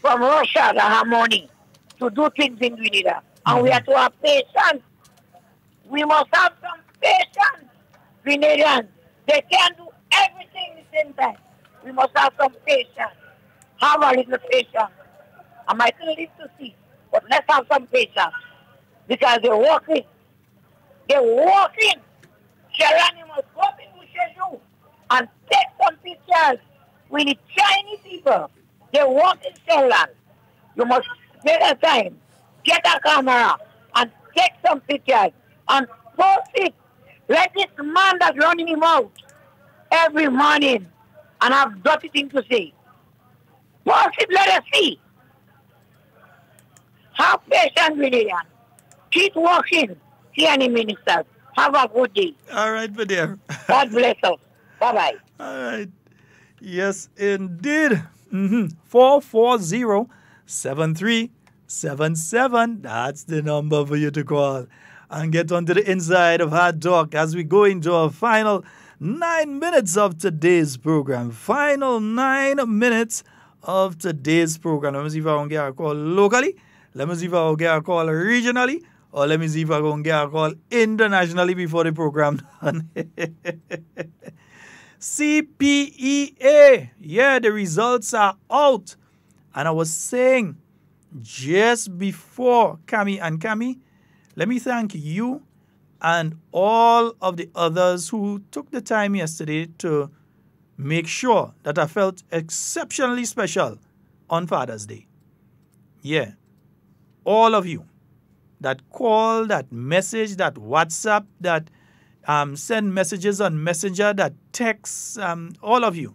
from Russia that have money to do things in Grenada. And we have to have patience. We must have some patience. Grenadians, they can't do everything at the same time. We must have some patience. Have a little patience. I might live to see, but let's have some patience. Because they're working. They're working. Sheldon, you must go in Busheju and take some pictures with the Chinese people. They're working, Sheldon. You must take a time, get a camera, and take some pictures and post it. Let this man that's running him out every morning and have dirty things to say. Post it, let us see. Have patience, Grenadians. Keep working. See any ministers. Have a good day. All right, my dear. God bless us. Bye-bye. All right. Yes, indeed. 440-7377. That's the number for you to call and get onto the inside of Hard Talk as we go into our final 9 minutes of today's program. Final 9 minutes of today's program. Let me see if I can get a call locally. Let me see if I can get a call regionally. Or let me see if I can get a call internationally before the program done. CPEA. Yeah, the results are out. And I was saying just before Cami, let me thank you and all of the others who took the time yesterday to make sure that I felt exceptionally special on Father's Day. Yeah, all of you that call, that message, that WhatsApp, that send messages on Messenger, that text, all of you.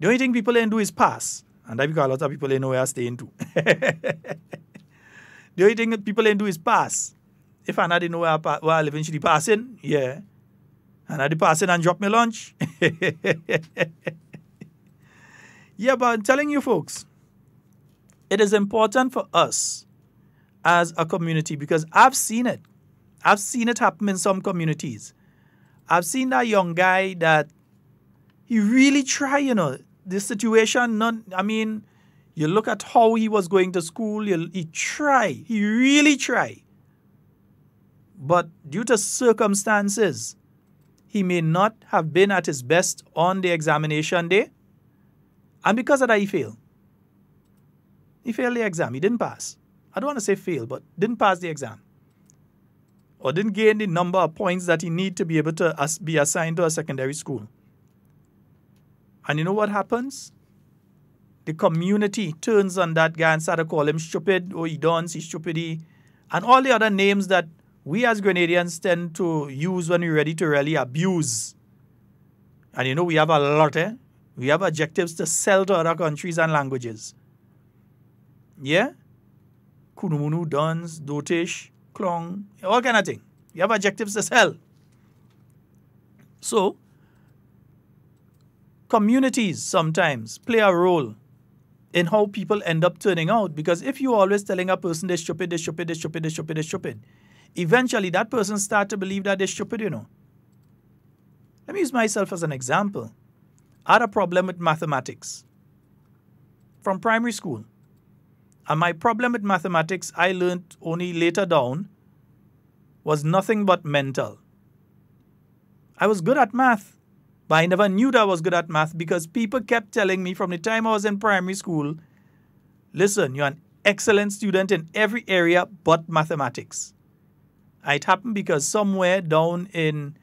The only thing people ain't do is pass. And that's because a lot of people ain't know where I'm staying to. The only thing people ain't do is pass. If I didn't know where I live in, should be passing? Yeah. And I did passing and drop my lunch. Yeah, but I'm telling you folks, it is important for us as a community because I've seen it. I've seen it happen in some communities. I've seen that young guy that he really tried, the situation. You look at how he was going to school, he tried. He really tried. But due to circumstances, he may not have been at his best on the examination day. And because of that, he failed. He failed the exam. He didn't pass. I don't want to say fail, but didn't pass the exam. Or didn't gain the number of points that he need to be able to be assigned to a secondary school. And you know what happens? The community turns on that guy and starts to call him stupid, he dons, he's stupid, and all the other names that we as Grenadians tend to use when we're ready to really abuse. And we have a lot, We have adjectives to sell to other countries and languages. Yeah? Kunumunu, dons, dotish, klong, all kind of thing. You have adjectives to sell. So, communities sometimes play a role in how people end up turning out. Because if you're always telling a person they're stupid, they're stupid, they're stupid, they're stupid, they're stupid, eventually that person starts to believe that they're stupid, Let me use myself as an example. I had a problem with mathematics from primary school. And my problem with mathematics, I learned only later down, was nothing but mental. I was good at math, but I never knew that I was good at math because people kept telling me from the time I was in primary school, listen, you're an excellent student in every area but mathematics. It happened because somewhere down in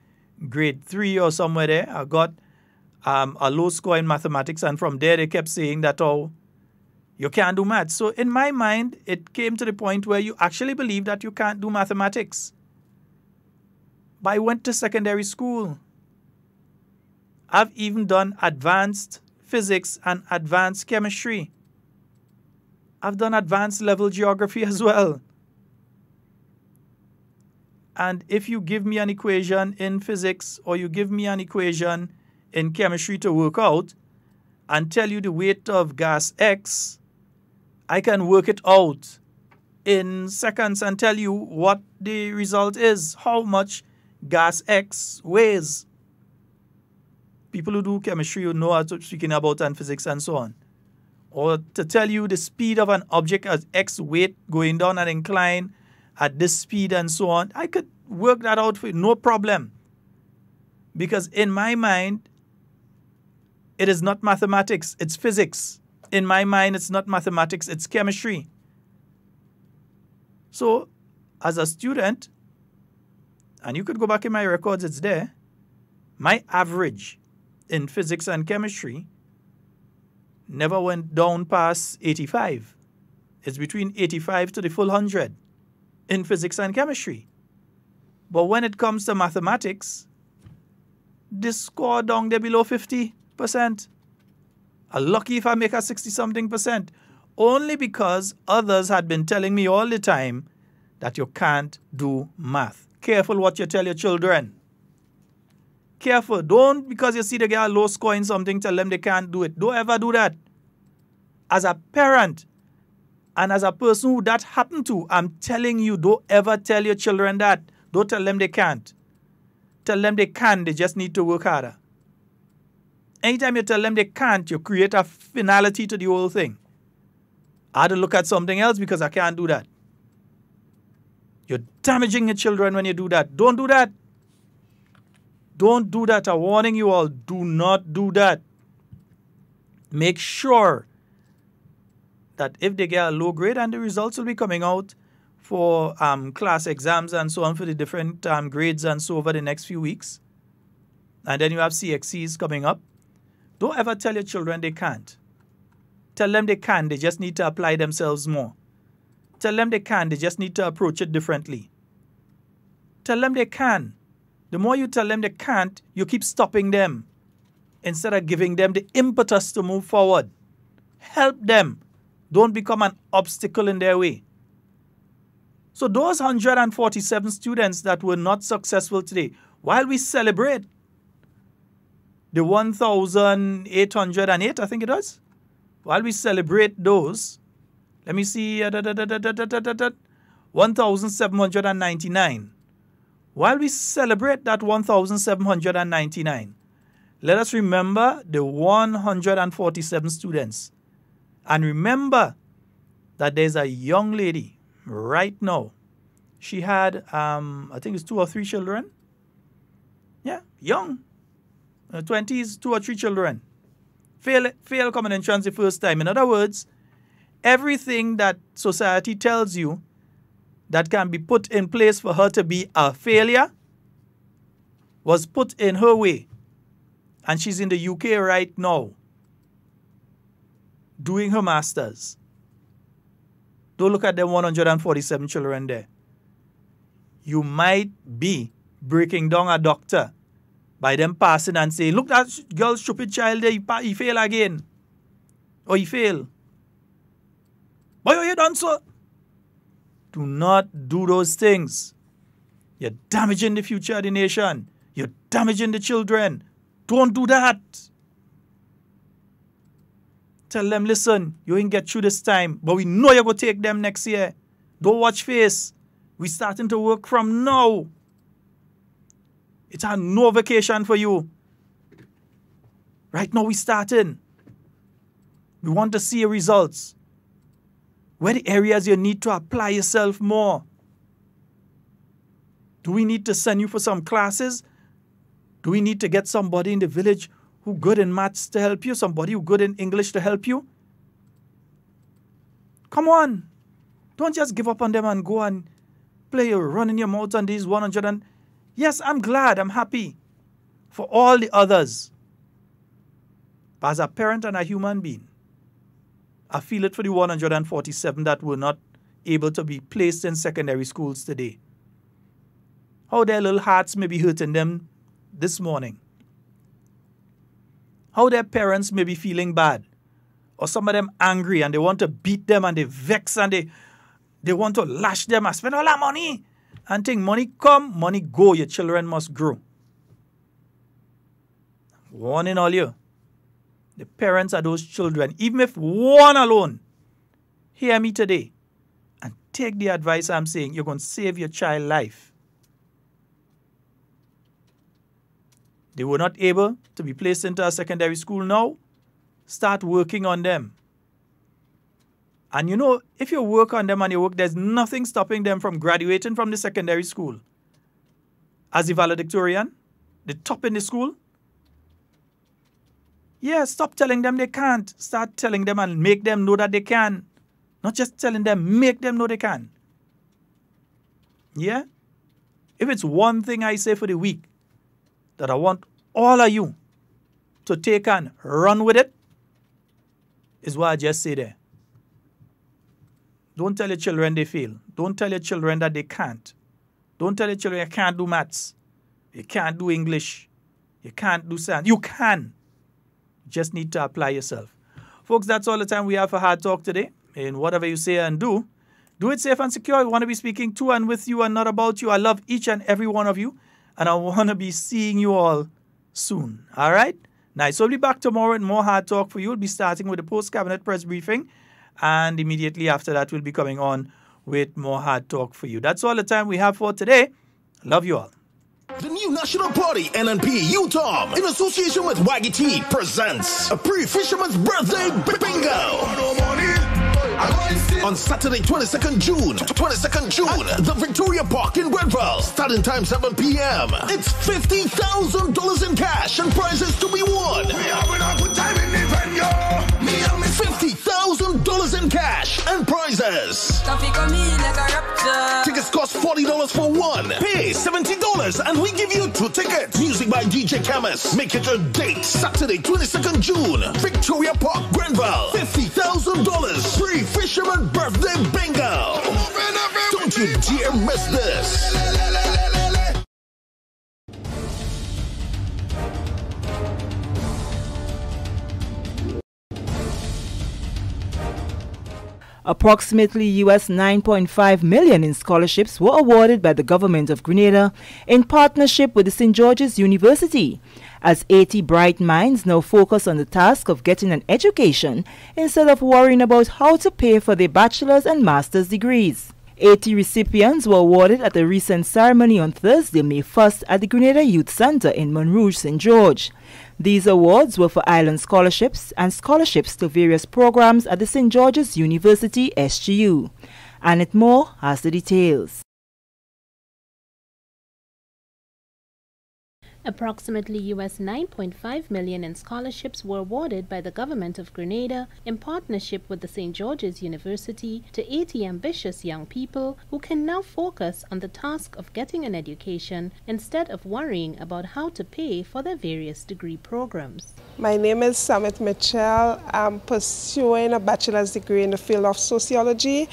grade 3 or somewhere there, I got a low score in mathematics, and from there they kept saying that, you can't do math. So in my mind, it came to the point where you actually believe that you can't do mathematics. But I went to secondary school. I've even done advanced physics and advanced chemistry. I've done advanced level geography as well. And if you give me an equation in physics or you give me an equation in chemistry to work out and tell you the weight of gas X, I can work it out in seconds and tell you what the result is, how much gas X weighs. People who do chemistry who know what I'm speaking about and physics and so on. Or to tell you the speed of an object as X weight going down an incline at this speed and so on. I could work that out for no problem. Because in my mind, it is not mathematics, it's physics. In my mind, it's not mathematics, it's chemistry. So, as a student, and you could go back in my records, it's there, my average in physics and chemistry never went down past 85. It's between 85 to the full 100 in physics and chemistry. But when it comes to mathematics, this score down there below 50%. I'm lucky if I make a 60-something percent. Only because others had been telling me all the time that you can't do math. Careful what you tell your children. Careful. Don't, because you see the girl low score in something, tell them they can't do it. Don't ever do that. As a parent and as a person who that happened to, I'm telling you, don't ever tell your children that. Don't tell them they can't. Tell them they can, they just need to work harder. Anytime you tell them they can't, you create a finality to the whole thing. I had to look at something else because I can't do that. You're damaging your children when you do that. Don't do that. Don't do that. I'm warning you all. Do not do that. Make sure that if they get a low grade, and the results will be coming out for class exams and so on for the different grades and so over the next few weeks. And then you have CXCs coming up. Don't ever tell your children they can't. Tell them they can. They just need to apply themselves more. Tell them they can. They just need to approach it differently. Tell them they can. The more you tell them they can't, you keep stopping them instead of giving them the impetus to move forward. Help them. Don't become an obstacle in their way. So those 147 students that were not successful today, while we celebrate the 1,808, I think it was, while we celebrate those, let me see, 1,799. While we celebrate that 1,799, let us remember the 147 students. And remember that there's a young lady right now. She had, I think it's 2 or 3 children. Yeah, young. 20s, 2 or 3 children. Fail common entrance the first time. In other words, everything that society tells you that can be put in place for her to be a failure was put in her way. And she's in the UK right now doing her master's. Don't look at them 147 children there. You might be breaking down a doctor by them passing and saying, look, that girl, stupid child there, he fail again. Or he fail. Why are you done so? Do not do those things. You're damaging the future of the nation. You're damaging the children. Don't do that. Tell them, listen, you ain't get through this time, but we know you're going to take them next year. Don't watch face. We're starting to work from now. It's a no vacation for you. Right now we're starting. We want to see your results. Where the areas you need to apply yourself more? Do we need to send you for some classes? Do we need to get somebody in the village who good in maths to help you? Somebody who good in English to help you? Come on. Don't just give up on them and go and play or run in your mouth on these 100 and... Yes, I'm glad, I'm happy for all the others. But as a parent and a human being, I feel it for the 147 that were not able to be placed in secondary schools today. How their little hearts may be hurting them this morning. How their parents may be feeling bad. Or some of them angry and they want to beat them and they vex and they want to lash them and spend all that money. And think money come, money go. Your children must grow. Warning all you. The parents of those children, even if one alone, hear me today and take the advice I'm saying. You're going to save your child's life. They were not able to be placed into a secondary school now. Start working on them. And you know, if you work on them and you work, there's nothing stopping them from graduating from the secondary school. As the valedictorian, the top in the school. Yeah, stop telling them they can't. Start telling them and make them know that they can. Not just telling them, make them know they can. Yeah? If it's one thing I say for the week, that I want all of you to take and run with it, is what I just say there. Don't tell your children they fail. Don't tell your children that they can't. Don't tell your children you can't do maths. You can't do English. You can't do science. You can. You just need to apply yourself. Folks, that's all the time we have for Hard Talk today. And whatever you say and do it safe and secure. I want to be speaking to and with you and not about you. I love each and every one of you. And I want to be seeing you all soon. All right? Nice. So we'll be back tomorrow with more Hard Talk for you. We'll be starting with the post-cabinet press briefing. And immediately after that, we'll be coming on with more Hard Talk for you. That's all the time we have for today. Love you all. The new National Party, NNP UTOM, in association with WeiVybz, presents a pre-Fisherman's Birthday Bingo. On Saturday, 22nd June, the Victoria Park in Grenville, starting time 7 p.m. It's $50,000 in cash and prizes to be won. $50,000 in cash and prizes. Tickets cost $40 for one. Pay $70 and we give you 2 tickets. Music by DJ Chemist. Make it a date. Saturday, 22nd June, Victoria Park, Grenville. $50,000 free Fisherman Birthday Bingo. Don't you dare miss this. Approximately US $9.5 million in scholarships were awarded by the government of Grenada in partnership with the St. George's University, as 80 bright minds now focus on the task of getting an education instead of worrying about how to pay for their bachelor's and master's degrees. 80 recipients were awarded at a recent ceremony on Thursday, May 1st at the Grenada Youth Center in Montrouge, St. George. These awards were for island scholarships and scholarships to various programs at the St. George's University, SGU. Annette Moore has the details. Approximately US $9.5 million in scholarships were awarded by the government of Grenada in partnership with the St. George's University to 80 ambitious young people who can now focus on the task of getting an education instead of worrying about how to pay for their various degree programs. My name is Samit Mitchell. I'm pursuing a bachelor's degree in the field of sociology,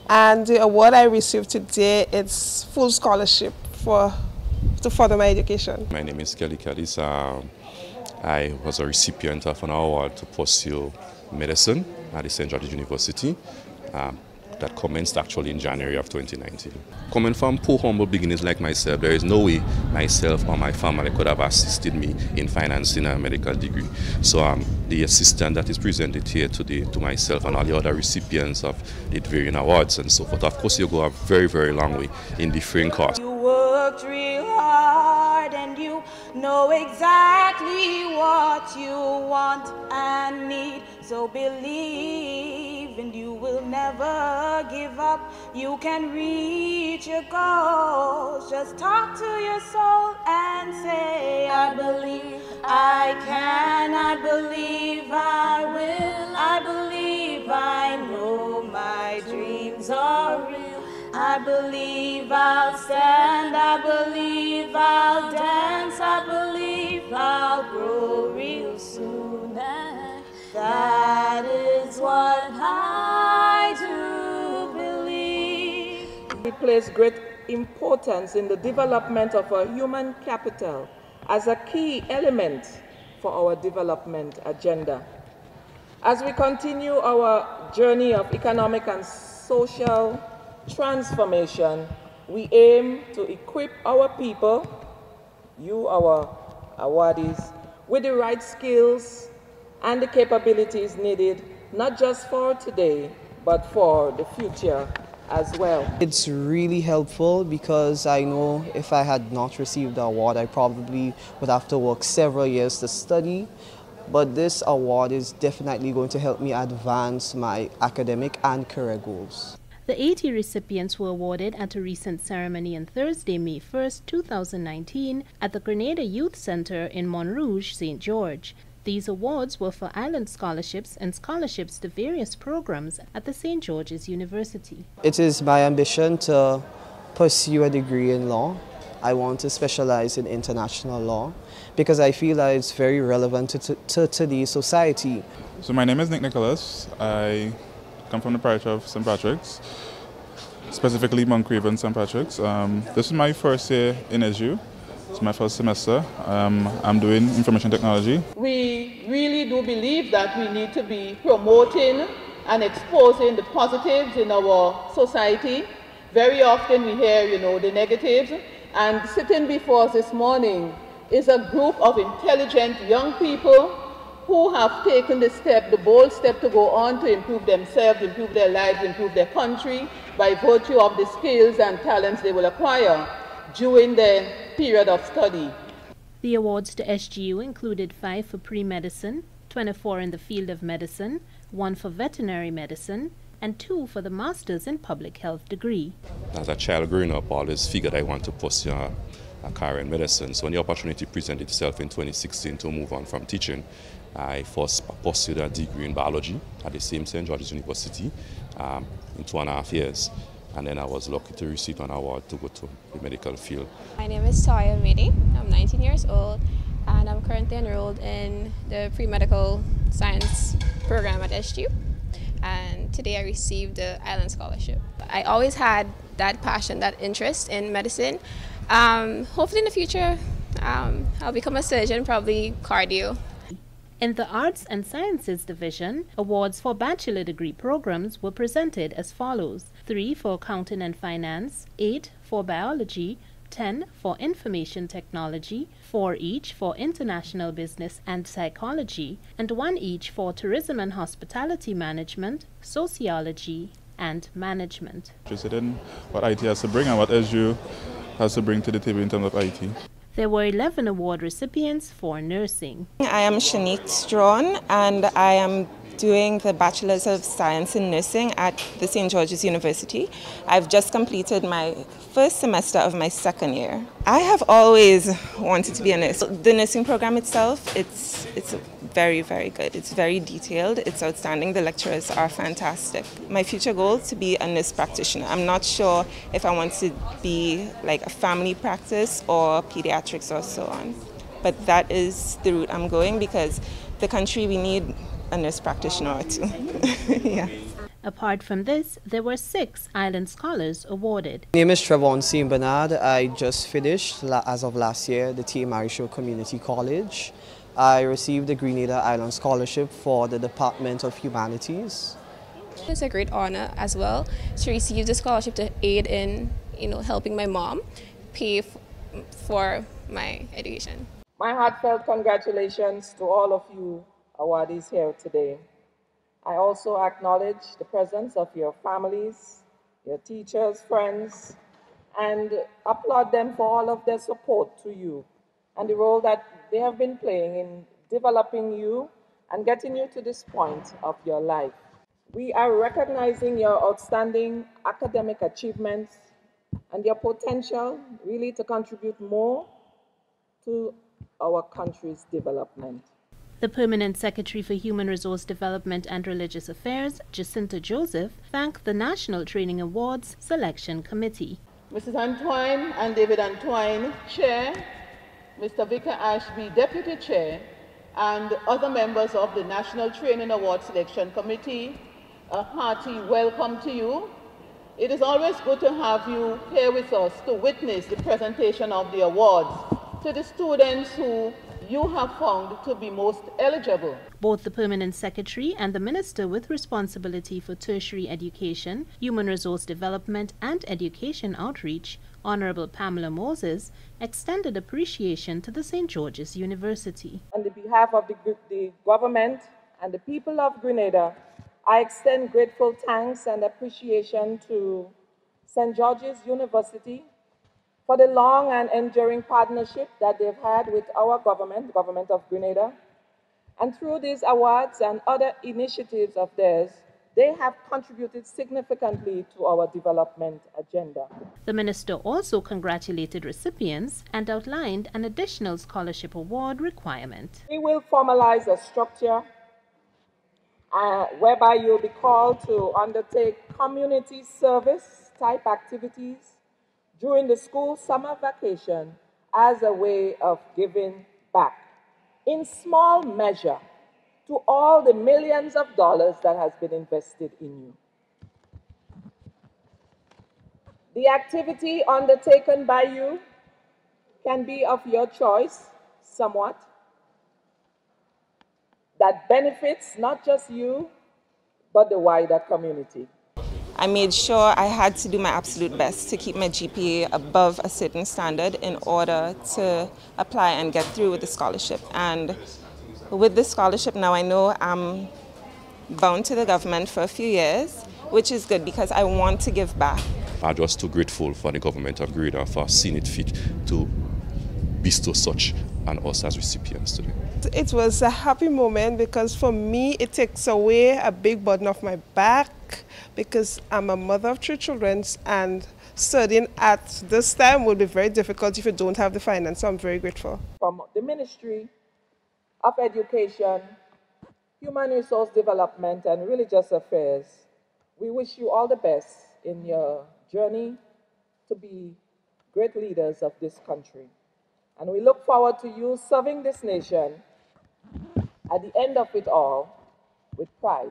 and the award I received today is full scholarship to further my education. My name is Kelly Kellis. I was a recipient of an award to pursue medicine at the St. George's University that commenced actually in January of 2019. Coming from poor, humble beginnings like myself, there is no way myself or my family could have assisted me in financing a medical degree. So the assistance that is presented here today to myself and all the other recipients of the varying awards and so forth, of course you go a very, very long way in defraying costs. You worked real hard and you know exactly what you want and need. So believe and you will never give up. You can reach your goals. Just talk to your soul and say, I believe I can, I believe I will, I believe I know my dreams are real. I believe I'll stand, I believe I'll dance, I believe I'll grow real soon. And that is what I do believe. We place great importance in the development of our human capital as a key element for our development agenda. As we continue our journey of economic and social transformation, we aim to equip our people, you, our awardees, with the right skills and the capabilities needed, not just for today, but for the future as well. It's really helpful because I know if I had not received the award, I probably would have to work several years to study. But this award is definitely going to help me advance my academic and career goals. The 80 recipients were awarded at a recent ceremony on Thursday, May 1st, 2019 at the Grenada Youth Center in Montrouge, St. George. These awards were for island scholarships and scholarships to various programs at the St. George's University. It is my ambition to pursue a degree in law. I want to specialize in international law because I feel that it's very relevant to today's society. So my name is Nick Nicholas. I come from the parish of St. Patrick's, specifically Moncraven St. Patrick's. This is my first year in SGU. It's my first semester. I'm doing information technology. We really do believe that we need to be promoting and exposing the positives in our society. Very often we hear, the negatives. And sitting before us this morning, is a group of intelligent young people who have taken the bold step to go on to improve themselves, improve their lives, improve their country by virtue of the skills and talents they will acquire during their period of study. The awards to SGU included 5 for pre-medicine, 24 in the field of medicine, 1 for veterinary medicine, and 2 for the Masters in Public Health degree. As a child growing up, I always figured I want to pursue a career in medicine. So when the opportunity presented itself in 2016 to move on from teaching, I first pursued a degree in biology at the same St. George's University in 2.5 years. And then I was lucky to receive an award to go to the medical field. My name is Toya Midi. I'm 19 years old, and I'm currently enrolled in the pre-medical science program at SGU. And today I received the Island Scholarship. I always had that passion, that interest in medicine. Hopefully in the future, I'll become a surgeon, probably cardio. In the Arts and Sciences Division, awards for bachelor degree programs were presented as follows: 3 for Accounting and Finance, 8 for Biology, 10 for Information Technology, 4 each for International Business and Psychology, and 1 each for Tourism and Hospitality Management, Sociology, and Management. Interested in what IT has to bring and what SGU has to bring to the table in terms of IT. There were 11 award recipients for nursing. I am Shanique Strawn, and I am doing the Bachelor's of Science in Nursing at the St. George's University. I've just completed my first semester of my second year. I have always wanted to be a nurse. The nursing program itself, it's very, very good. It's very detailed. It's outstanding. The lecturers are fantastic. My future goal is to be a nurse practitioner. I'm not sure if I want to be like a family practice or pediatrics or so on. But that is the route I'm going because the country, we need a nurse practitioner or two. Yeah. Apart from this, there were 6 Island Scholars awarded. My name is Trevon St. Bernard. I just finished, as of last year, the T. Marisho Community College. I received the Grenada Island Scholarship for the Department of Humanities. It's a great honor as well to receive the scholarship to aid in, helping my mom pay for my education. My heartfelt congratulations to all of you awardees here today. I also acknowledge the presence of your families, your teachers, friends, and applaud them for all of their support to you and the role that they have been playing in developing you and getting you to this point of your life. We are recognizing your outstanding academic achievements and your potential really to contribute more to our country's development. The Permanent Secretary for Human Resource Development and Religious Affairs, Jacinta Joseph, thanked the National Training Awards Selection Committee. Mrs. Antoine and David Antoine, Chair, Mr. Vicar Ashby, Deputy Chair, and other members of the National Training Awards Selection Committee, a hearty welcome to you. It is always good to have you here with us to witness the presentation of the awards to the students who you have found to be most eligible. Both the Permanent Secretary and the Minister with responsibility for tertiary education, human resource development and education outreach, Honorable Pamela Moses, extended appreciation to the St. George's University. On behalf of the government and the people of Grenada, I extend grateful thanks and appreciation to St. George's University for the long and enduring partnership that they've had with our government, the government of Grenada. And through these awards and other initiatives of theirs, they have contributed significantly to our development agenda. The minister also congratulated recipients and outlined an additional scholarship award requirement. We will formalize a structure whereby you'll be called to undertake community service type activities during the school summer vacation as a way of giving back in small measure to all the millions of dollars that has been invested in you. The activity undertaken by you can be of your choice somewhat, that benefits not just you, but the wider community. I made sure I had to do my absolute best to keep my GPA above a certain standard in order to apply and get through with the scholarship. And with this scholarship now I know I'm bound to the government for a few years, which is good because I want to give back. I'm just too grateful for the government of Grenada for seeing it fit to bestow such on us as recipients today. It was a happy moment because for me it takes away a big burden off my back because I'm a mother of 3 children and studying at this time will be very difficult if you don't have the finance, so I'm very grateful. From the Ministry of Education, Human Resource Development and Religious Affairs, we wish you all the best in your journey to be great leaders of this country. And we look forward to you serving this nation at the end of it all with pride.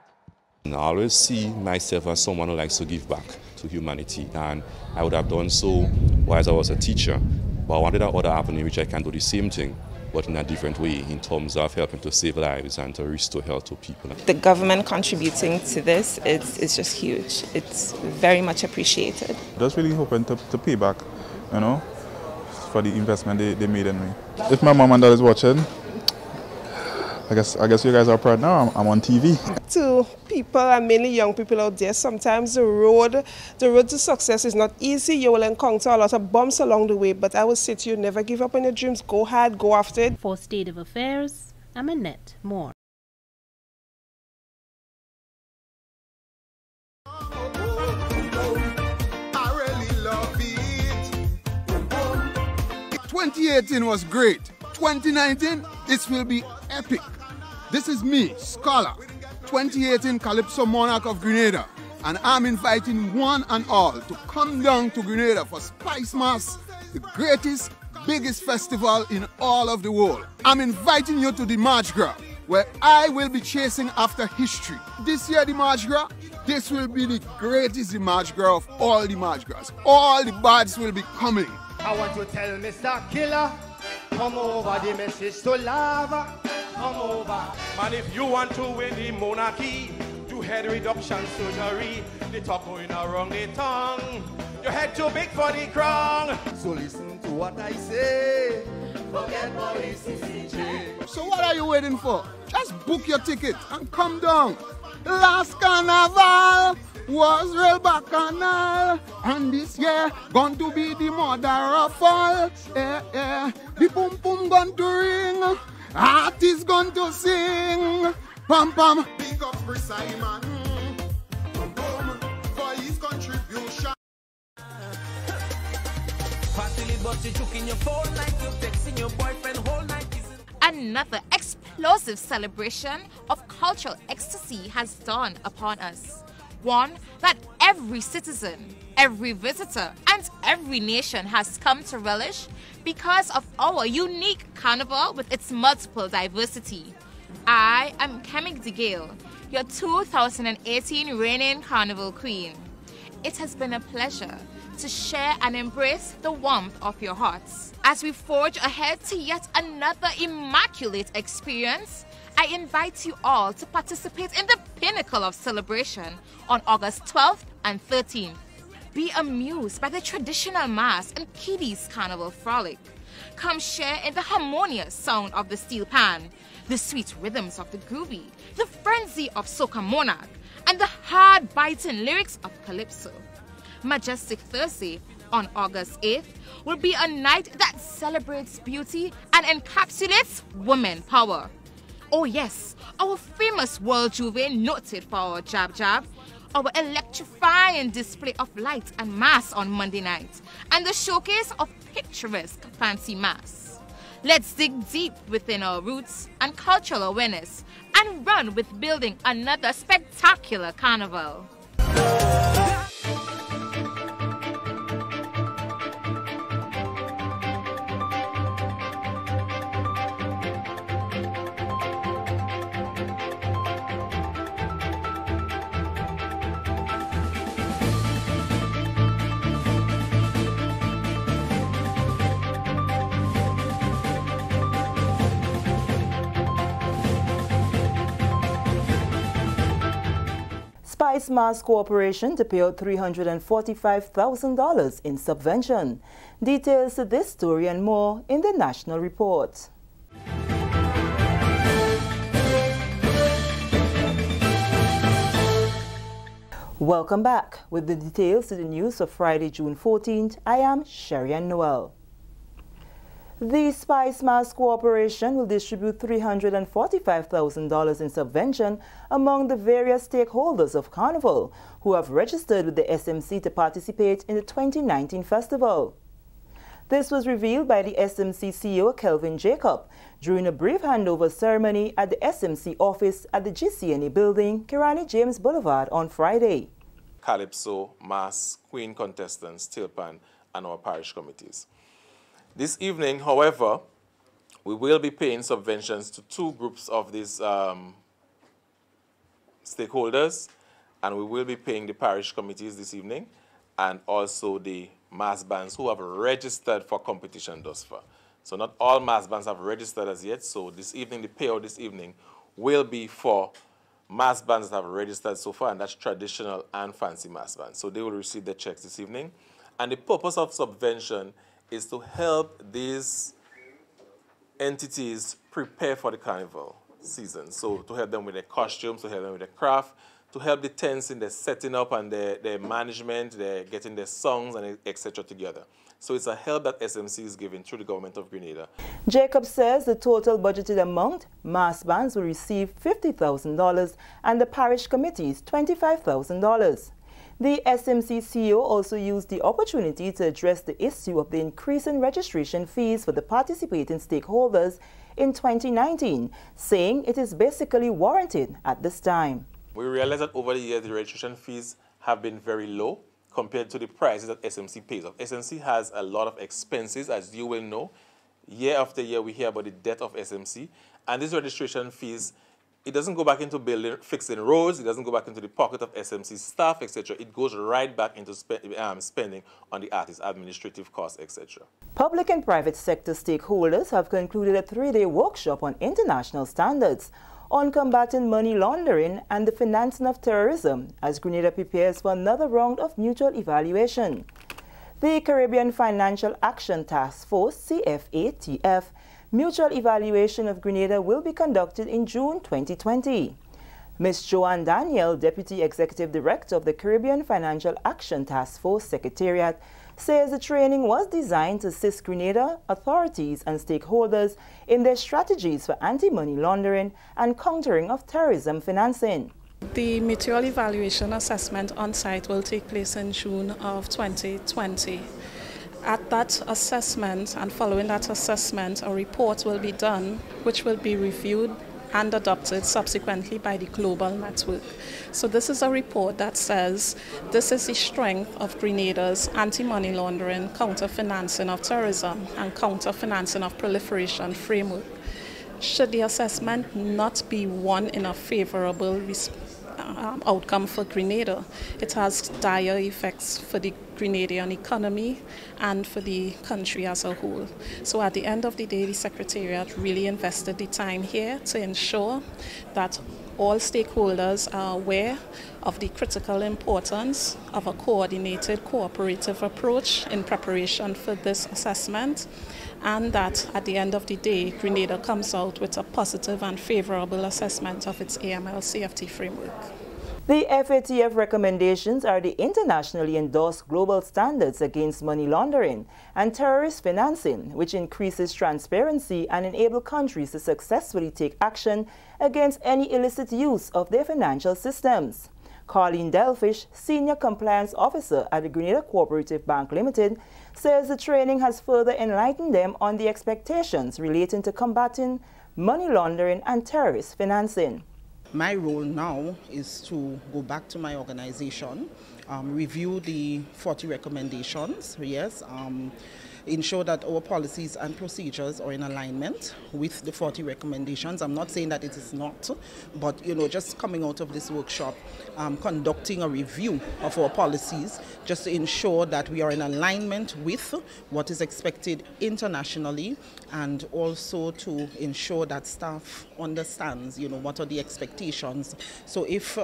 I always see myself as someone who likes to give back to humanity, and I would have done so while I was a teacher, but I wanted another avenue in which I can do the same thing, but in a different way in terms of helping to save lives and to restore health to people. The government contributing to this is just huge. It's very much appreciated. Just really hoping to pay back, you know, for the investment they made in me. If my mom and dad is watching, I guess you guys are proud now. I'm on TV. To people and mainly young people out there, sometimes the road to success is not easy. You will encounter a lot of bumps along the way, but I will say to you, never give up on your dreams. Go hard, go after it. For State of Affairs, I'm Annette Moore. I really love it. 2018 was great. 2019, this will be epic. This is me, Scholar, 2018 Calypso Monarch of Grenada, and I'm inviting one and all to come down to Grenada for Spice Mass, the greatest, biggest festival in all of the world. I'm inviting you to the Mardi Gras, where I will be chasing after history. This year, the Mardi Gras, this will be the greatest Mardi Gras of all the Mardi Gras. All the bards will be coming. I want to tell Mr. Killer, come over, the message to lava, come over. Man, if you want to win the monarchy, do head reduction surgery. The talk going around the tongue, your head too big for the crown. So listen to what I say. Forget Maurice CJ. So what are you waiting for? Just book your ticket and come down. Last carnival was real bacchanal, and this year going to be the mother of all. The boom boom going to ring, artists going to sing. Pam pam. Big up for Simon, boom boom, for his contribution. Another explosive celebration of cultural ecstasy has dawned upon us. One that every citizen, every visitor, and every nation has come to relish because of our unique carnival with its multiple diversity. I am Kemik DeGale, your 2018 reigning carnival queen. It has been a pleasure to share and embrace the warmth of your hearts. As we forge ahead to yet another immaculate experience, I invite you all to participate in the pinnacle of celebration on August 12th and 13th. Be amused by the traditional mass and kiddies carnival frolic. Come share in the harmonious sound of the steel pan, the sweet rhythms of the groovy, the frenzy of Soca Monarch, and the hard-biting lyrics of Calypso. Majestic Thursday on August 8th will be a night that celebrates beauty and encapsulates women power. Oh yes, our famous World Juve noted for our jab jab, our electrifying display of light and mass on Monday night, and the showcase of picturesque fancy mass. Let's dig deep within our roots and cultural awareness and run with building another spectacular carnival. Spice Mask Corporation to pay out $345,000 in subvention. Details to this story and more in the National Report. Welcome back. With the details to the news for Friday, June 14th, I am Sherian Noel. The Spice Mask Corporation will distribute $345,000 in subvention among the various stakeholders of Carnival who have registered with the SMC to participate in the 2019 festival. This was revealed by the SMC CEO Kelvin Jacob during a brief handover ceremony at the SMC office at the GCNA building, Kirani James Boulevard on Friday. Calypso, Mass, Queen contestants, Tilpan, and our parish committees. This evening, however, we will be paying subventions to two groups of these stakeholders, and we will be paying the parish committees this evening and also the mass bands who have registered for competition thus far. So not all mass bands have registered as yet, so this evening, the payout this evening will be for mass bands that have registered so far, and that's traditional and fancy mass bands. So they will receive their checks this evening. And the purpose of subvention is to help these entities prepare for the carnival season. So to help them with their costumes, to help them with their craft, to help the tents in their setting up and their management, their getting their songs and etc. together. So it's a help that SMC is giving through the government of Grenada. Jacob says the total budgeted amount, mass bands will receive $50,000 and the parish committees $25,000. The SMC CEO also used the opportunity to address the issue of the increase in registration fees for the participating stakeholders in 2019, saying it is basically warranted at this time. We realize that over the years, the registration fees have been very low compared to the prices that SMC pays off. SMC has a lot of expenses, as you will know. Year after year, we hear about the debt of SMC. And these registration fees, it doesn't go back into building, fixing roads. It doesn't go back into the pocket of SMC staff, etc. It goes right back into spending on the artists, administrative costs, etc. Public and private sector stakeholders have concluded a 3-day workshop on international standards on combating money laundering and the financing of terrorism as Grenada prepares for another round of mutual evaluation. The Caribbean Financial Action Task Force, CFATF, mutual evaluation of Grenada will be conducted in June 2020. Ms. Joanne Daniel, Deputy Executive Director of the Caribbean Financial Action Task Force Secretariat, says the training was designed to assist Grenada authorities and stakeholders in their strategies for anti-money laundering and countering of terrorism financing. The mutual evaluation assessment on site will take place in June of 2020. At that assessment and following that assessment, a report will be done which will be reviewed and adopted subsequently by the global network. So this is a report that says this is the strength of Grenada's anti-money laundering, counter-financing of terrorism and counter-financing of proliferation framework. Should the assessment not be one in a favorable outcome for Grenada, it has dire effects for the Grenadian economy and for the country as a whole. So at the end of the day, the Secretariat really invested the time here to ensure that all stakeholders are aware of the critical importance of a coordinated, cooperative approach in preparation for this assessment, and that at the end of the day, Grenada comes out with a positive and favorable assessment of its AML-CFT framework. The FATF recommendations are the internationally endorsed global standards against money laundering and terrorist financing, which increases transparency and enable countries to successfully take action against any illicit use of their financial systems. Carleen Delfish, Senior Compliance Officer at the Grenada Cooperative Bank Limited, says the training has further enlightened them on the expectations relating to combating money laundering and terrorist financing. My role now is to go back to my organization, review the 40 recommendations, yes, ensure that our policies and procedures are in alignment with the 40 recommendations. I'm not saying that it is not, but just coming out of this workshop, conducting a review of our policies just to ensure that we are in alignment with what is expected internationally, and also to ensure that staff understands, what are the expectations. So if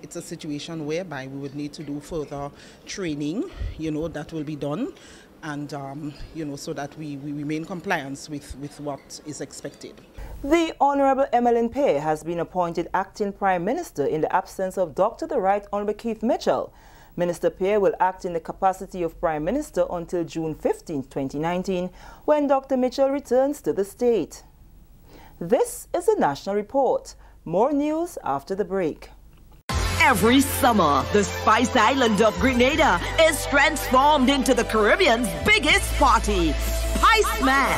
it's a situation whereby we would need to do further training, that will be done, and so that we remain compliant with what is expected. The Honorable Emmeline Pay has been appointed acting Prime Minister in the absence of Dr. the Right Honorable Keith Mitchell. Minister Pay will act in the capacity of Prime Minister until June 15, 2019, when Dr. Mitchell returns to the state. This is a national report. More news after the break. Every summer, the Spice Island of Grenada is transformed into the Caribbean's biggest party, Spice Man.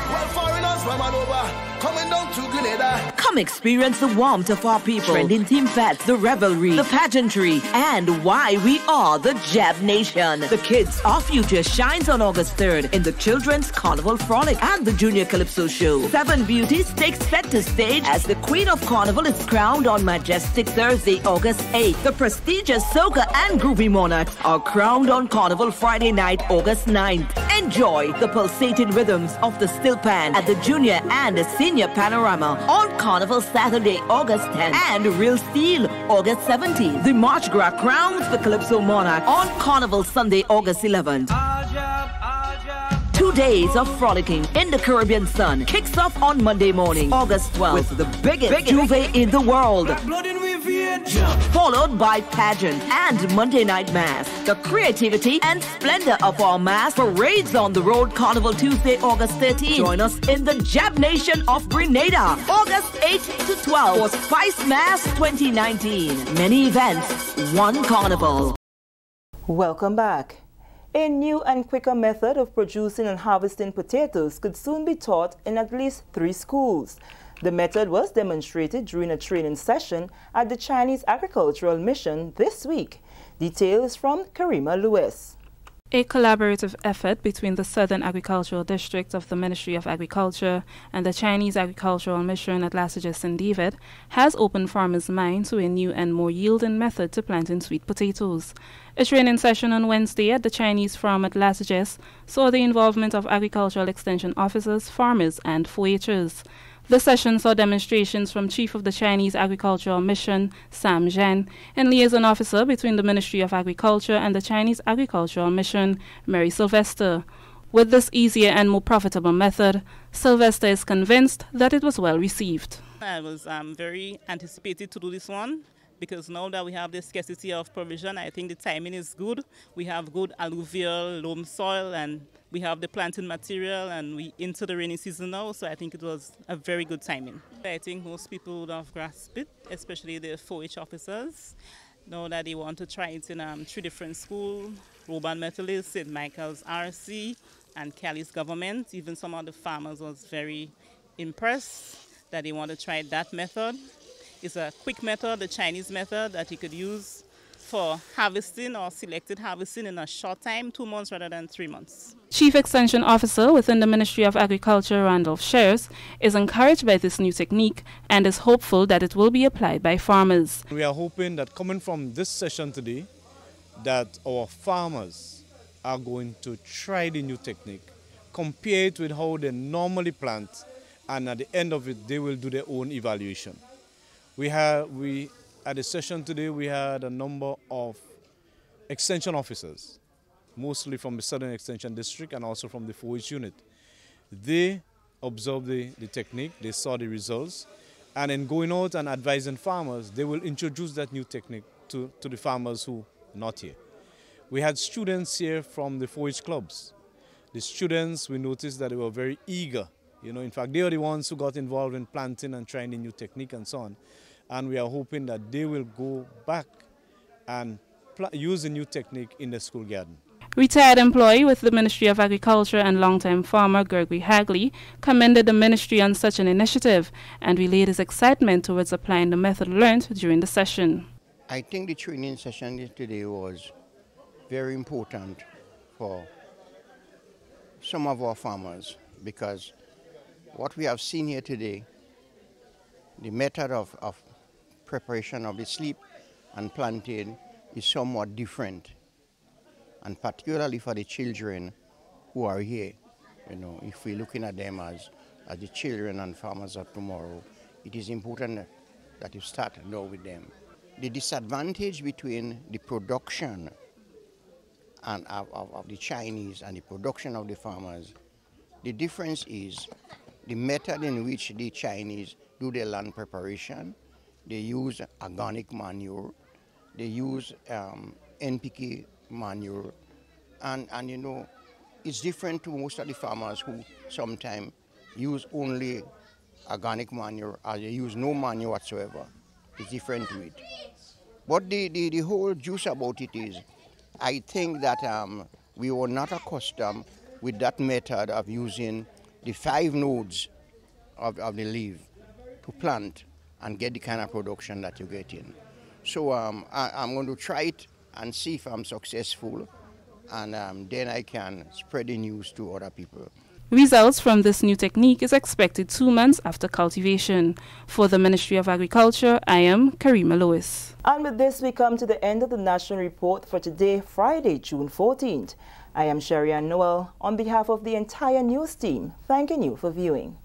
Coming down to Grenada. Come experience the warmth of our people, trending theme fats, the revelry, the pageantry, and why we are the Jab Nation. The Kids Our Future shines on August 3rd in the Children's Carnival Frolic and the Junior Calypso Show. 7 beauties take center stage as the Queen of Carnival is crowned on majestic Thursday, August 8th. The prestigious Soca and Groovy Monarchs are crowned on Carnival Friday night, August 9th. Enjoy the pulsating rhythms of the Still Pan at the Junior and the Senior Panorama on Carnival Saturday, August 10th, and Real Steel, August 17th. The March Gras crowns the Calypso Monarch on Carnival Sunday, August 11th. 2 days of frolicking in the Caribbean sun kicks off on Monday morning, August 12th, with the biggest juve in the world, followed by pageant and Monday night mass. The creativity and splendor of our mass parades on the road Carnival Tuesday, August 13th. Join us in the Jab Nation of Grenada, August 8th to 12th for Spice Mass 2019. Many events, one carnival. Welcome back. A new and quicker method of producing and harvesting potatoes could soon be taught in at least 3 schools. The method was demonstrated during a training session at the Chinese Agricultural Mission this week. Details from Karima Lewis. A collaborative effort between the Southern Agricultural District of the Ministry of Agriculture and the Chinese Agricultural Mission at Lasages St. David has opened farmers' minds to a new and more yielding method to planting sweet potatoes. A training session on Wednesday at the Chinese farm at Lasages saw the involvement of agricultural extension officers, farmers, and foragers. The session saw demonstrations from Chief of the Chinese Agricultural Mission, Sam Zhen, and liaison officer between the Ministry of Agriculture and the Chinese Agricultural Mission, Mary Sylvester. With this easier and more profitable method, Sylvester is convinced that it was well received. I was very anticipated to do this one, because now that we have the scarcity of provision, I think the timing is good. We have good alluvial loam soil, and we have the planting material, and we into the rainy season now, so I think it was a very good timing. I think most people would have grasped it, especially the 4-H officers, now that they want to try it in 3 different schools, Roban Methodist, St. Michael's RC, and Cali's government. Even some of the farmers was very impressed that they want to try that method. It's a quick method, the Chinese method, that you could use for harvesting or selected harvesting in a short time, 2 months rather than 3 months. Chief Extension Officer within the Ministry of Agriculture, Randolph Shears, is encouraged by this new technique and is hopeful that it will be applied by farmers. We are hoping that coming from this session today, that our farmers are going to try the new technique, compare it with how they normally plant, and at the end of it, they will do their own evaluation. At the session today, we had a number of extension officers, mostly from the Southern Extension District and also from the 4-H unit. They observed the technique, they saw the results, and in going out and advising farmers, they will introduce that new technique to the farmers who are not here. We had students here from the 4-H clubs. The students, we noticed that they were very eager. In fact, they are the ones who got involved in planting and trying the new technique and so on. And we are hoping that they will go back and use the new technique in the school garden. Retired employee with the Ministry of Agriculture and longtime farmer Gregory Hagley commended the ministry on such an initiative and relayed his excitement towards applying the method learned during the session. I think the training session today was very important for some of our farmers, because what we have seen here today, the method of preparation of the sleep and planting is somewhat different, and particularly for the children who are here. You know, if we're looking at them as the children and farmers of tomorrow, it is important that you start now with them. The disadvantage between the production and of the Chinese and the production of the farmers, the difference is the method in which the Chinese do their land preparation. They use organic manure, they use NPK manure, and you know, it's different to most of the farmers who sometimes use only organic manure or they use no manure whatsoever. It's different to it. But the whole juice about it is, I think that we were not accustomed with that method of using the 5 nodes of the leaf to plant and get the kind of production that you get in. So I'm going to try it and see if I'm successful, and then I can spread the news to other people. Results from this new technique is expected 2 months after cultivation. For the Ministry of Agriculture, I am Karima Lewis. And with this, we come to the end of the National Report for today, Friday, June 14th. I am Sherry Ann Noel on behalf of the entire news team, thanking you for viewing.